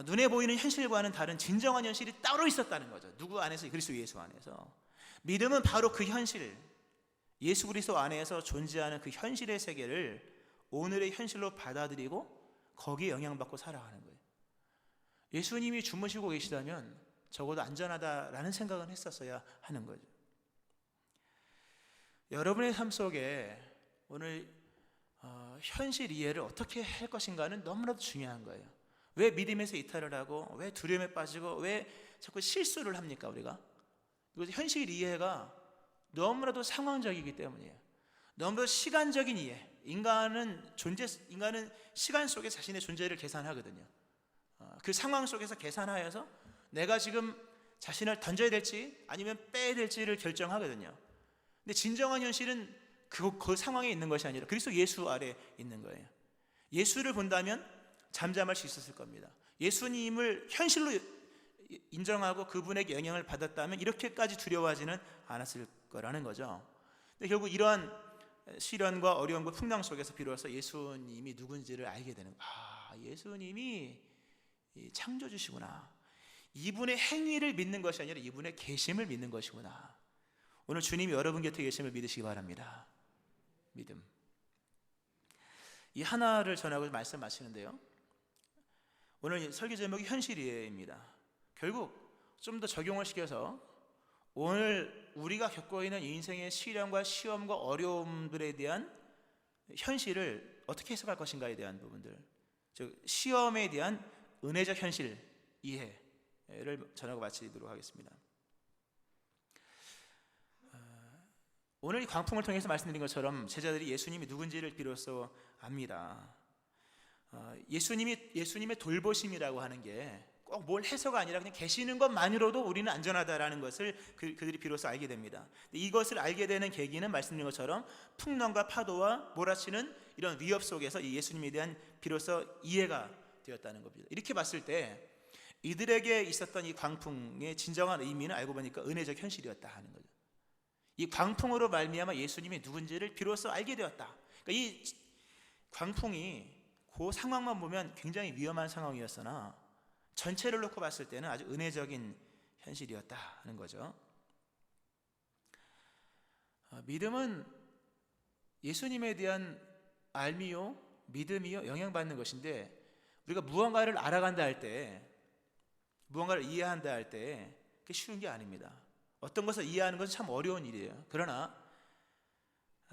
눈에 보이는 현실과는 다른 진정한 현실이 따로 있었다는 거죠. 누구 안에서? 그리스도 예수 안에서. 믿음은 바로 그 현실, 예수 그리스도 안에서 존재하는 그 현실의 세계를 오늘의 현실로 받아들이고 거기에 영향받고 살아가는 거예요. 예수님이 주무시고 계시다면 적어도 안전하다라는 생각은 했었어야 하는 거죠. 여러분의 삶 속에 오늘 현실 이해를 어떻게 할 것인가는 너무나도 중요한 거예요. 왜 믿음에서 이탈을 하고, 왜 두려움에 빠지고, 왜 자꾸 실수를 합니까? 우리가 이것은 현실 이해가 너무나도 상황적이기 때문이에요. 너무나도 시간적인 이해. 인간은 시간 속에 자신의 존재를 계산하거든요. 그 상황 속에서 계산하여서 내가 지금 자신을 던져야 될지 아니면 빼야 될지를 결정하거든요. 근데 진정한 현실은 그 상황에 있는 것이 아니라 그리스도 예수 아래 있는 거예요. 예수를 본다면 잠잠할 수 있었을 겁니다. 예수님을 현실로 인정하고 그분에게 영향을 받았다면 이렇게까지 두려워하지는 않았을 거라는 거죠. 근데 결국 이러한 시련과 어려움과 풍랑 속에서 비로소 예수님이 누군지를 알게 되는 거예요. 예수님이 창조주시구나. 이분의 행위를 믿는 것이 아니라 이분의 계심을 믿는 것이구나. 오늘 주님이 여러분 곁에 계심을 믿으시기 바랍니다. 믿음. 이 하나를 전하고 말씀 마치는데요, 오늘 설교 제목이 현실이에입니다. 결국 좀 더 적용을 시켜서 오늘 우리가 겪고 있는 인생의 시련과 시험과 어려움들에 대한 현실을 어떻게 해석할 것인가에 대한 부분들, 즉 시험에 대한 은혜적 현실 이해를 전하고 마치도록 하겠습니다. 오늘 이 광풍을 통해서 말씀드린 것처럼 제자들이 예수님이 누군지를 비로소 압니다. 예수님의 돌보심이라고 하는 게 꼭 뭘 해서가 아니라 그냥 계시는 것만으로도 우리는 안전하다라는 것을 그들이 비로소 알게 됩니다. 이것을 알게 되는 계기는 말씀드린 것처럼 풍랑과 파도와 몰아치는 이런 위협 속에서 이 예수님에 대한 비로소 이해가 되었다는 겁니다. 이렇게 봤을 때 이들에게 있었던 이 광풍의 진정한 의미는 알고 보니까 은혜적 현실이었다 하는 거죠. 이 광풍으로 말미암아 예수님이 누군지를 비로소 알게 되었다. 그러니까 이 광풍이 그 상황만 보면 굉장히 위험한 상황이었으나 전체를 놓고 봤을 때는 아주 은혜적인 현실이었다 하는 거죠. 믿음은 예수님에 대한 알미요, 믿음이요, 영향받는 것인데, 우리가 무언가를 알아간다 할 때, 무언가를 이해한다 할 때 그게 쉬운 게 아닙니다. 어떤 것을 이해하는 것은 참 어려운 일이에요. 그러나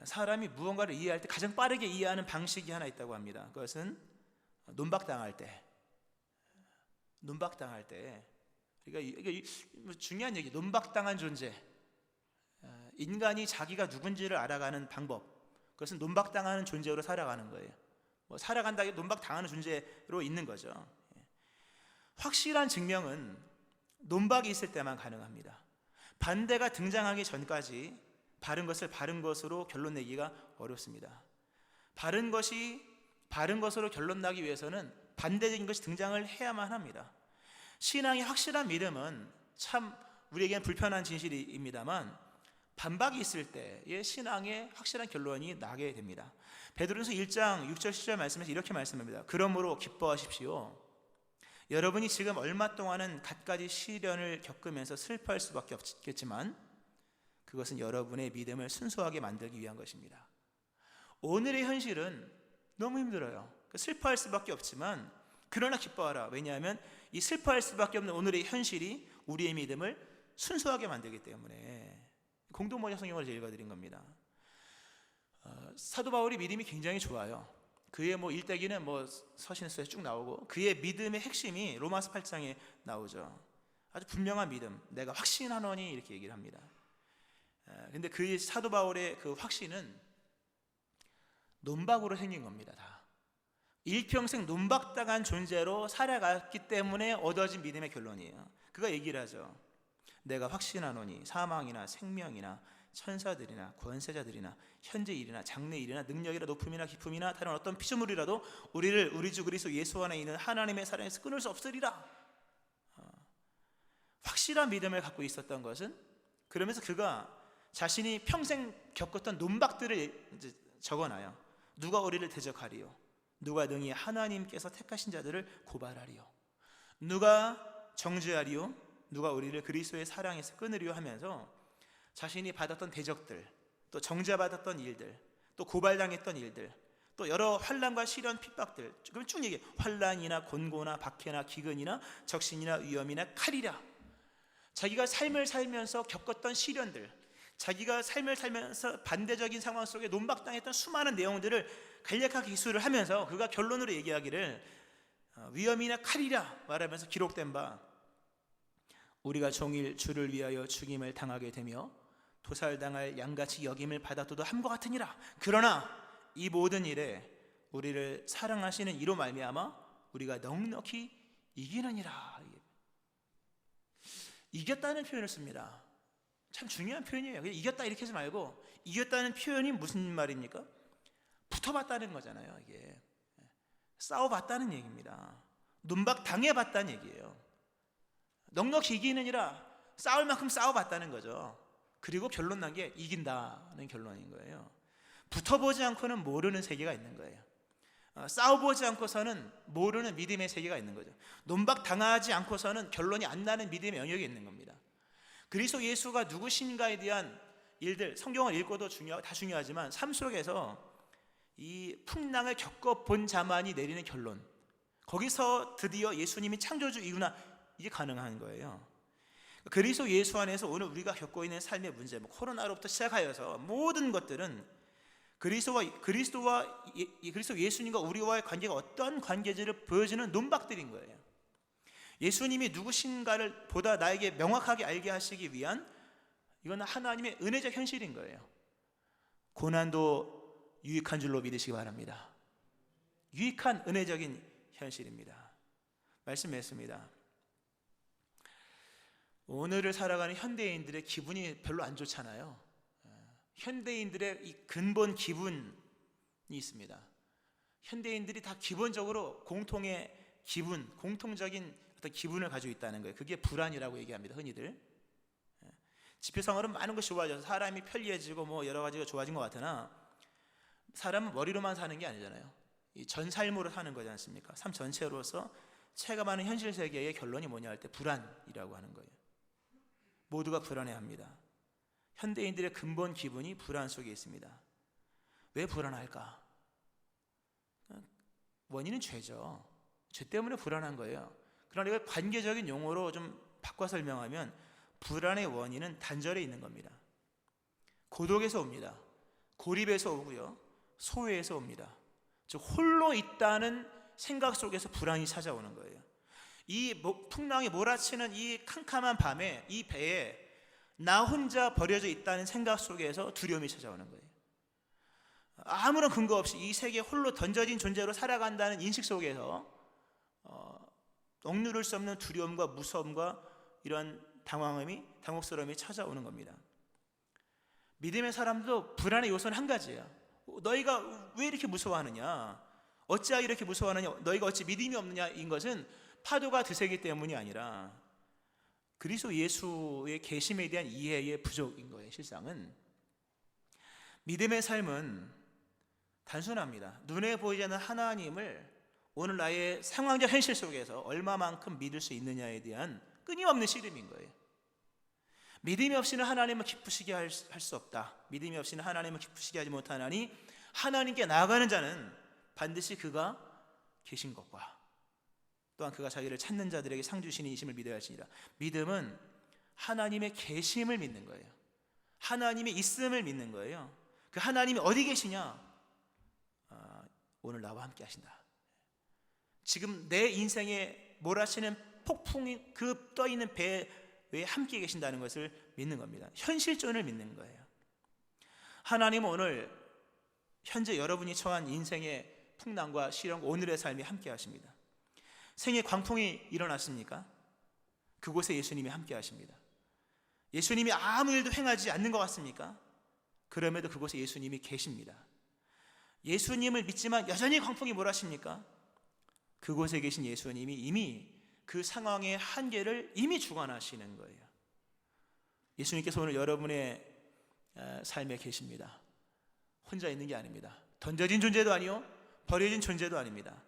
사람이 무언가를 이해할 때 가장 빠르게 이해하는 방식이 하나 있다고 합니다. 그것은 논박당할 때. 그러니까 이게 중요한 얘기. 논박당한 존재. 인간이 자기가 누군지를 알아가는 방법. 그것은 논박당하는 존재로 살아가는 거예요. 살아간다기 논박당하는 존재로 있는 거죠. 확실한 증명은 논박이 있을 때만 가능합니다. 반대가 등장하기 전까지 바른 것을 바른 것으로 결론 내기가 어렵습니다. 바른 것이 바른 것으로 결론 나기 위해서는 반대적인 것이 등장을 해야만 합니다. 신앙의 확실한 믿음은 참 우리에게는 불편한 진실입니다만 반박이 있을 때의 신앙의 확실한 결론이 나게 됩니다. 베드로전서 1장 6절 10절 말씀에서 이렇게 말씀합니다. 그러므로 기뻐하십시오. 여러분이 지금 얼마 동안은 갖가지 시련을 겪으면서 슬퍼할 수밖에 없겠지만 그것은 여러분의 믿음을 순수하게 만들기 위한 것입니다. 오늘의 현실은 너무 힘들어요. 슬퍼할 수밖에 없지만 그러나 기뻐하라. 왜냐하면 이 슬퍼할 수밖에 없는 오늘의 현실이 우리의 믿음을 순수하게 만들기 때문에. 공동번역 성경을 읽어드린 겁니다. 사도 바울이 믿음이 굉장히 좋아요. 그의 일대기는 서신서에 쭉 나오고 그의 믿음의 핵심이 로마서 8장에 나오죠. 아주 분명한 믿음, 내가 확신하노니 이렇게 얘기를 합니다. 근데 그 사도 바울의 그 확신은 논박으로 생긴 겁니다. 다 일평생 논박당한 존재로 살아갔기 때문에 얻어진 믿음의 결론이에요. 그가 얘기를 하죠. 내가 확신하노니 사망이나 생명이나 천사들이나 권세자들이나 현재 일이나 장래 일이나 능력이나 높음이나 깊음이나 다른 어떤 피조물이라도 우리를 우리 주 그리스도 예수 안에 있는 하나님의 사랑에서 끊을 수 없으리라. 확실한 믿음을 갖고 있었던 것은, 그러면서 그가 자신이 평생 겪었던 논박들을 이제 적어놔요. 누가 우리를 대적하리요? 누가 능히 하나님께서 택하신 자들을 고발하리요? 누가 정죄하리요? 누가 우리를 그리스도의 사랑에서 끊으리요? 하면서 자신이 받았던 대적들, 또 정죄받았던 일들, 또 고발당했던 일들, 또 여러 환난과 시련 핍박들, 그럼 쭉 얘기해. 환난이나 곤고나 박해나 기근이나 적신이나 위험이나 칼이라. 자기가 삶을 살면서 겪었던 시련들, 자기가 삶을 살면서 반대적인 상황 속에 논박당했던 수많은 내용들을 간략하게 기술을 하면서 그가 결론으로 얘기하기를 위험이나 칼이라 말하면서 기록된 바, 우리가 종일 주를 위하여 죽임을 당하게 되며 도살당할 양같이 여김을 받아도 함과 같으니라. 그러나 이 모든 일에 우리를 사랑하시는 이로 말미암아 우리가 넉넉히 이기느니라. 이겼다는 표현을 씁니다. 참 중요한 표현이에요. 그냥 이겼다 이렇게 하지 말고, 이겼다는 표현이 무슨 말입니까? 붙어봤다는 거잖아요. 이게 싸워봤다는 얘기입니다. 논박 당해봤다는 얘기예요. 넉넉히 이기느니라, 싸울 만큼 싸워봤다는 거죠. 그리고 결론 난 게 이긴다는 결론인 거예요. 붙어보지 않고는 모르는 세계가 있는 거예요. 싸워보지 않고서는 모르는 믿음의 세계가 있는 거죠. 논박당하지 않고서는 결론이 안 나는 믿음의 영역이 있는 겁니다. 그리스도 예수가 누구신가에 대한 일들, 성경을 읽고도 다 중요하지만 삶 속에서 이 풍랑을 겪어본 자만이 내리는 결론, 거기서 드디어 예수님이 창조주이구나, 이게 가능한 거예요. 그리스도 예수 안에서 오늘 우리가 겪고 있는 삶의 문제, 코로나로부터 시작하여서 모든 것들은 그리스도 예수님과 우리와의 관계가 어떤 관계인지를 보여주는 논박들인 거예요. 예수님이 누구신가를 보다 나에게 명확하게 알게 하시기 위한, 이건 하나님의 은혜적 현실인 거예요. 고난도 유익한 줄로 믿으시기 바랍니다. 유익한 은혜적인 현실입니다. 말씀했습니다. 오늘을 살아가는 현대인들의 기분이 별로 안 좋잖아요. 현대인들의 이 근본 기분이 있습니다. 현대인들이 다 기본적으로 공통의 기분, 공통적인 어떤 기분을 가지고 있다는 거예요. 그게 불안이라고 얘기합니다, 흔히들. 지표상으로는 많은 것이 좋아져서 사람이 편리해지고 여러 가지가 좋아진 것 같으나, 사람은 머리로만 사는 게 아니잖아요. 이 전 삶으로 사는 거지 않습니까? 삶 전체로서 체감하는 현실 세계의 결론이 뭐냐 할 때 불안이라고 하는 거예요. 모두가 불안해합니다. 현대인들의 근본 기분이 불안 속에 있습니다. 왜 불안할까? 원인은 죄죠. 죄 때문에 불안한 거예요. 그러나 이걸 관계적인 용어로 좀 바꿔 설명하면, 불안의 원인은 단절에 있는 겁니다. 고독에서 옵니다. 고립에서 오고요, 소외에서 옵니다. 즉 홀로 있다는 생각 속에서 불안이 찾아오는 거예요. 이 풍랑이 몰아치는 이 캄캄한 밤에 이 배에 나 혼자 버려져 있다는 생각 속에서 두려움이 찾아오는 거예요. 아무런 근거 없이 이 세계에 홀로 던져진 존재로 살아간다는 인식 속에서 억누를 수 없는 두려움과 무서움과 이런 당혹스러움이 찾아오는 겁니다. 믿음의 사람도 불안의 요소는 한 가지예요. 너희가 왜 이렇게 무서워하느냐, 어찌하여 이렇게 무서워하느냐, 너희가 어찌 믿음이 없느냐인 것은 파도가 드세기 때문이 아니라 그리스도 예수의 계심에 대한 이해의 부족인 거예요. 실상은 믿음의 삶은 단순합니다. 눈에 보이지 않는 하나님을 오늘 나의 상황적 현실 속에서 얼마만큼 믿을 수 있느냐에 대한 끊임없는 씨름인 거예요. 믿음이 없이는 하나님을 기쁘시게 할 수 없다. 믿음이 없이는 하나님을 기쁘시게 하지 못하나니 하나님께 나아가는 자는 반드시 그가 계신 것과 또한 그가 자기를 찾는 자들에게 상 주시는 이심을 믿어야 할지니라. 믿음은 하나님의 계심을 믿는 거예요. 하나님의 있음을 믿는 거예요. 그 하나님이 어디 계시냐? 오늘 나와 함께 하신다. 지금 내 인생에 몰아치는 폭풍이 그 떠있는 배 위에 함께 계신다는 것을 믿는 겁니다. 현실존을 믿는 거예요. 하나님은 오늘 현재 여러분이 처한 인생의 풍랑과 시련과 오늘의 삶이 함께 하십니다. 생의 광풍이 일어났습니까? 그곳에 예수님이 함께 하십니다. 예수님이 아무 일도 행하지 않는 것 같습니까? 그럼에도 그곳에 예수님이 계십니다. 예수님을 믿지만 여전히 광풍이 몰아칩니까? 그곳에 계신 예수님이 이미 그 상황의 한계를 이미 주관하시는 거예요. 예수님께서 오늘 여러분의 삶에 계십니다. 혼자 있는 게 아닙니다. 던져진 존재도 아니요, 버려진 존재도 아닙니다.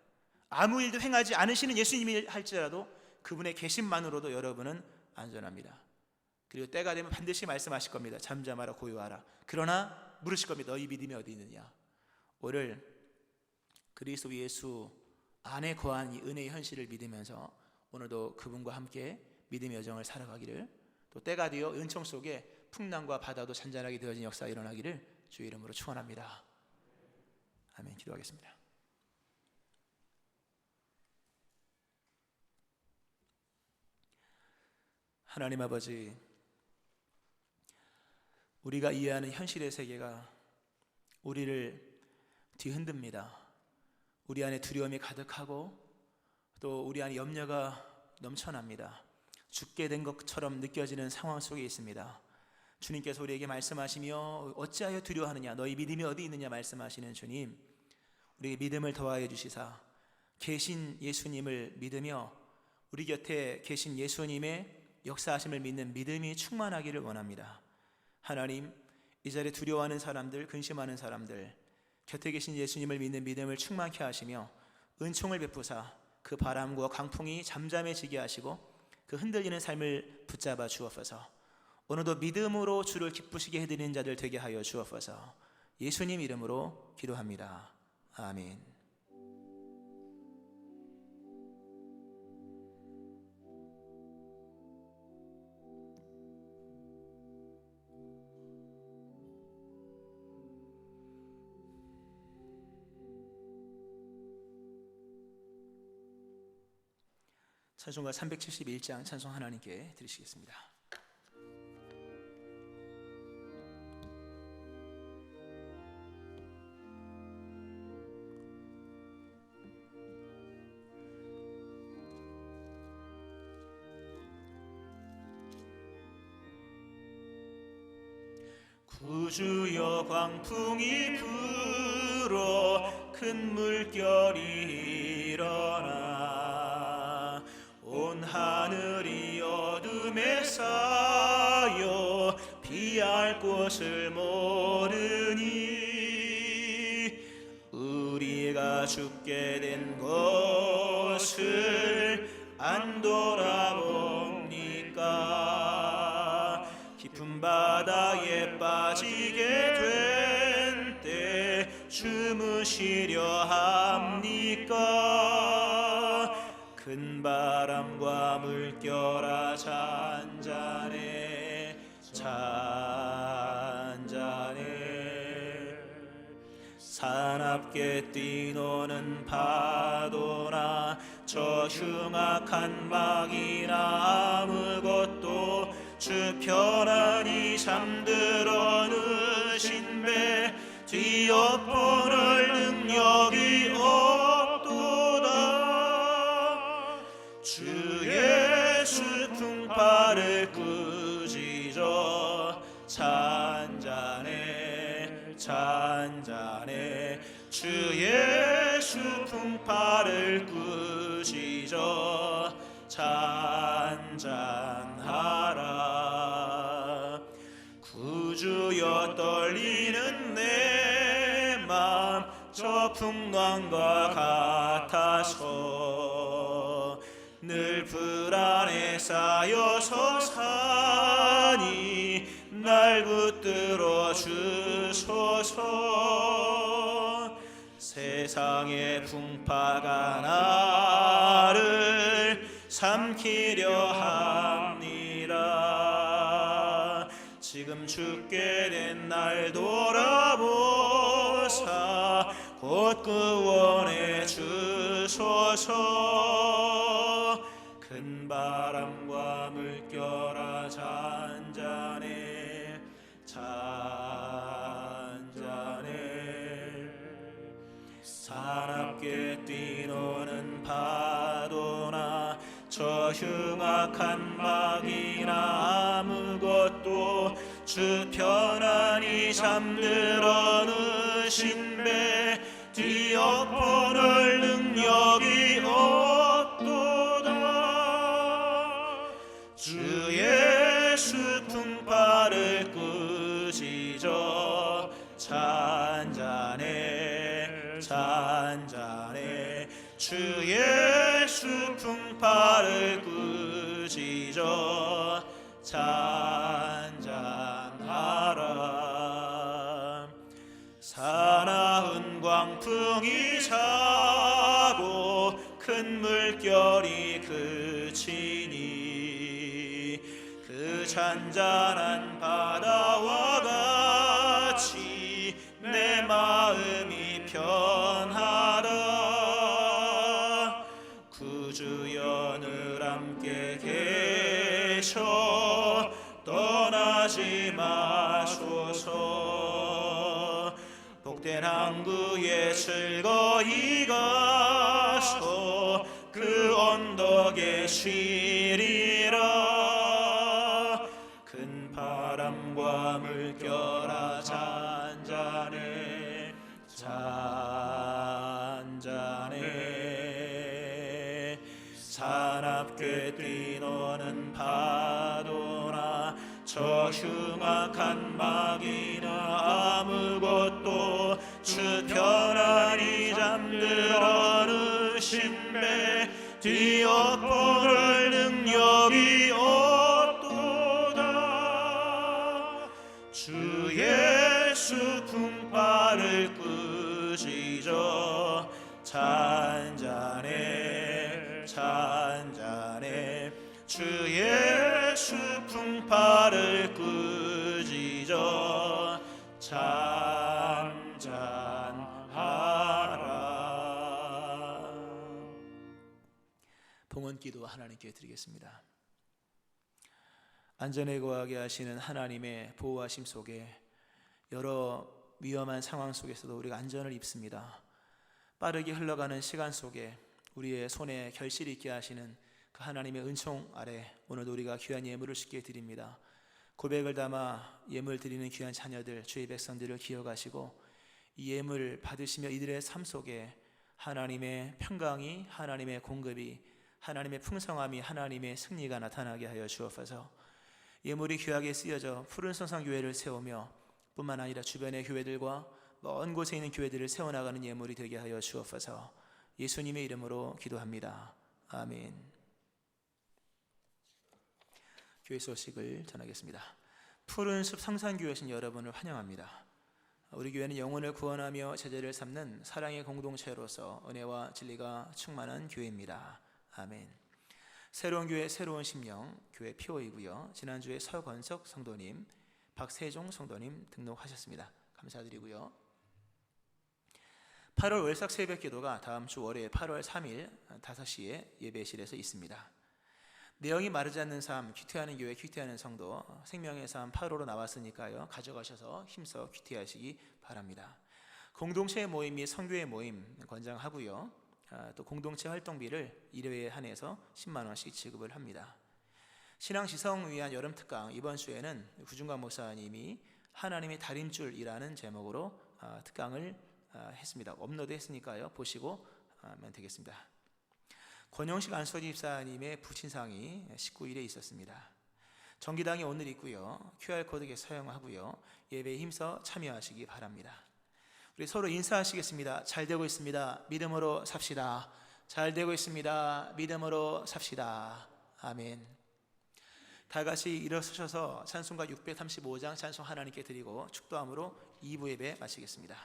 아무 일도 행하지 않으시는 예수님이 할지라도 그분의 계심만으로도 여러분은 안전합니다. 그리고 때가 되면 반드시 말씀하실 겁니다. 잠잠하라 고요하라. 그러나 물으실 겁니다. 너희 믿음이 어디 있느냐? 오늘 그리스도 예수 안에 거한 이 은혜의 현실을 믿으면서 오늘도 그분과 함께 믿음의 여정을 살아가기를, 또 때가 되어 은총 속에 풍랑과 바다도 잔잔하게 되어진 역사가 일어나기를 주의 이름으로 축원합니다. 아멘. 기도하겠습니다. 하나님 아버지, 우리가 이해하는 현실의 세계가 우리를 뒤흔듭니다. 우리 안에 두려움이 가득하고 또 우리 안에 염려가 넘쳐납니다. 죽게 된 것처럼 느껴지는 상황 속에 있습니다. 주님께서 우리에게 말씀하시며 어찌하여 두려워하느냐, 너희 믿음이 어디 있느냐 말씀하시는 주님, 우리에게 믿음을 더하여 주시사 계신 예수님을 믿으며 우리 곁에 계신 예수님의 역사하심을 믿는 믿음이 충만하기를 원합니다. 하나님, 이 자리에 두려워하는 사람들, 근심하는 사람들, 곁에 계신 예수님을 믿는 믿음을 충만케 하시며 은총을 베푸사 그 바람과 강풍이 잠잠해지게 하시고 그 흔들리는 삶을 붙잡아 주옵소서. 오늘도 믿음으로 주를 기쁘시게 해드리는 자들 되게 하여 주옵소서. 예수님 이름으로 기도합니다. 아멘. 찬송가 371장 찬송 하나님께 드리시겠습니다. 구주여 광풍이 불어 큰 물결이 일어나 온 하늘이 어둠에 쌓여 피할 곳을 모르니 우리가 죽게 된 것을 안 돌아봅니까? 깊은 바다에 빠지게 된 때 주무시려 합니까? 큰 바람과 물결아 잔잔해 잔잔해 사납게 뛰노는 파도나 저 흉악한 막이나 아무것도 주 편안히 잠들어 누신 배 뒤엎어낼 능력이 없도다. 주의 수풍파를 꾸짖어 잔잔해 잔잔해 주의 수풍파를 꾸짖어 잔잔하라. 구주여 떨리는 내 맘 저 풍랑과 같아서 늘 불안에 쌓여서 사니 날 붙들어 주소서. 세상의 풍파가 나를 삼키려 합니다. 지금 죽게 된 날 돌아보사 곧 구원해 주소서. 큰 바람과 물결아 잔잔해 잔잔해 사납게 뛰노는 파도나 저 흉악한 막이나 아무것도 주 편안히 잠들어 누신 배 뒤엎어낼 능력이 없도다. 주의 수풍파를 꾸짖어 잔잔해 잔잔해 주의 수풍파를 꾸짖어 잔잔하라. 사나운 광풍이 차고 큰 물결이 그치니 그 잔잔한 바다와 같이 내 마음이 편하다. 구주여 늘 함께 계셔 떠나지 마소서. 복된 항구에 즐거이 가서 그 언덕에 쉬리라. 큰 바람과 물결아 잔잔해 잔잔해 사납게 뛰노는 파도나 저 흉악한 막이나 아무것도 주 주 편안히 잠들어 누신매 뒤엎어를 능력이 없도다. 주 예수 풍파를 꾸짖어 잔잔해 잔잔해. 주 예수 풍파를 꾸짖어 잔잔하라. 봉헌기도 하나님께 드리겠습니다. 안전에 거하게 하시는 하나님의 보호하심 속에 여러 위험한 상황 속에서도 우리가 안전을 입습니다. 빠르게 흘러가는 시간 속에 우리의 손에 결실이 있게 하시는 그 하나님의 은총 아래 오늘도 우리가 귀한 예물을 주께 드립니다. 고백을 담아 예물 드리는 귀한 자녀들, 주의 백성들을 기억하시고 이 예물 받으시며 이들의 삶 속에 하나님의 평강이, 하나님의 공급이, 하나님의 풍성함이, 하나님의 승리가 나타나게 하여 주옵소서. 예물이 귀하게 쓰여져 푸른 성산교회를 세우며 뿐만 아니라 주변의 교회들과 먼 곳에 있는 교회들을 세워나가는 예물이 되게 하여 주옵소서. 예수님의 이름으로 기도합니다. 아멘. 교회 소식을 전하겠습니다. 푸른 숲 성산교회 오신 여러분을 환영합니다. 우리 교회는 영혼을 구원하며 제자를 삼는 사랑의 공동체로서 은혜와 진리가 충만한 교회입니다. 아멘. 새로운 교회 새로운 심령 교회 PO이고요. 지난주에 서건석 성도님, 박세종 성도님 등록하셨습니다. 감사드리고요. 8월 월삭 새벽 기도가 다음 주 월요일 8월 3일 5시에 예배실에서 있습니다. 내용이 마르지 않는 삶, 큐티하는 교회, 큐티하는 성도, 생명의 삶 8호로 나왔으니까요. 가져가셔서 힘써 큐티하시기 바랍니다. 공동체 모임 및 성교회 모임 권장하고요. 또 공동체 활동비를 일회에 한해서 10만 원씩 지급을 합니다. 신앙지성을 위한 여름특강 이번 주에는 구중관 목사님이 하나님의 다림줄이라는 제목으로 특강을 했습니다. 업로드 했으니까요. 보시고 하면 되겠습니다. 권영식 안수지 집사님의 부친상이 19일에 있었습니다. 정기당이 오늘 있고요. QR코드 사용하고요. 예배에 힘써 참여하시기 바랍니다. 우리 서로 인사하시겠습니다. 잘 되고 있습니다. 믿음으로 삽시다. 잘 되고 있습니다. 믿음으로 삽시다. 아멘. 다 같이 일어서셔서 찬송가 635장 찬송 하나님께 드리고 축도함으로 2부 예배 마치겠습니다.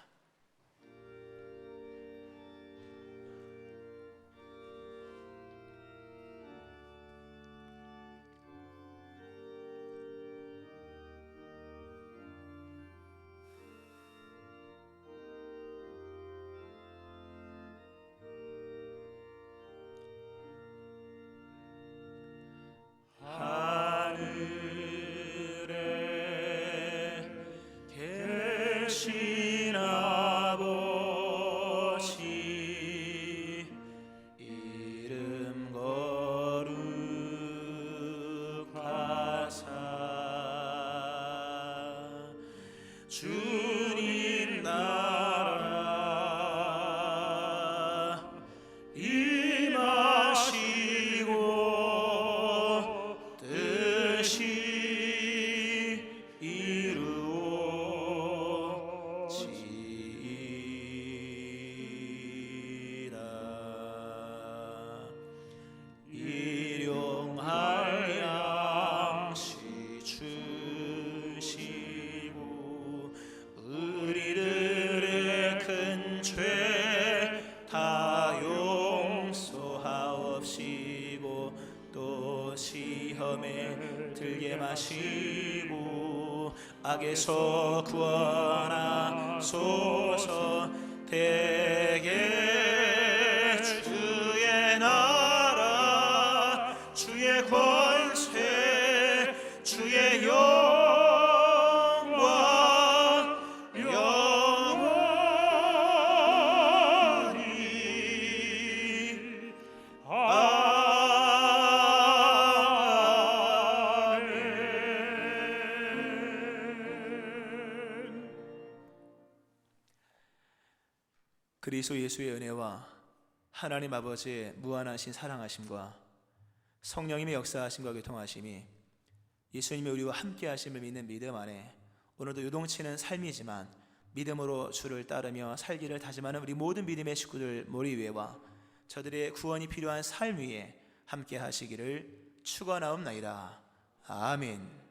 주님 나라 임하시고 뜻이 이루어지이다. 일용할 양식 주시고 우리들의 큰 죄 다 용서하옵시고 또 시험에 들게 마시고 악에서 구원하소서. 대개 주의 나라 주의 권세 주의 영광 영원히 아멘. 그리스도 예수의 은혜와 하나님 아버지의 무한하신 사랑하심과 성령님의 역사하심과 교통하심이 예수님이 우리와 함께 하심을 믿는 믿음 안에 오늘도 요동치는 삶이지만 믿음으로 주를 따르며 살기를 다짐하는 우리 모든 믿음의 식구들 머리 위에와 저들의 구원이 필요한 삶 위에 함께 하시기를 축원하옵나이다. 아멘.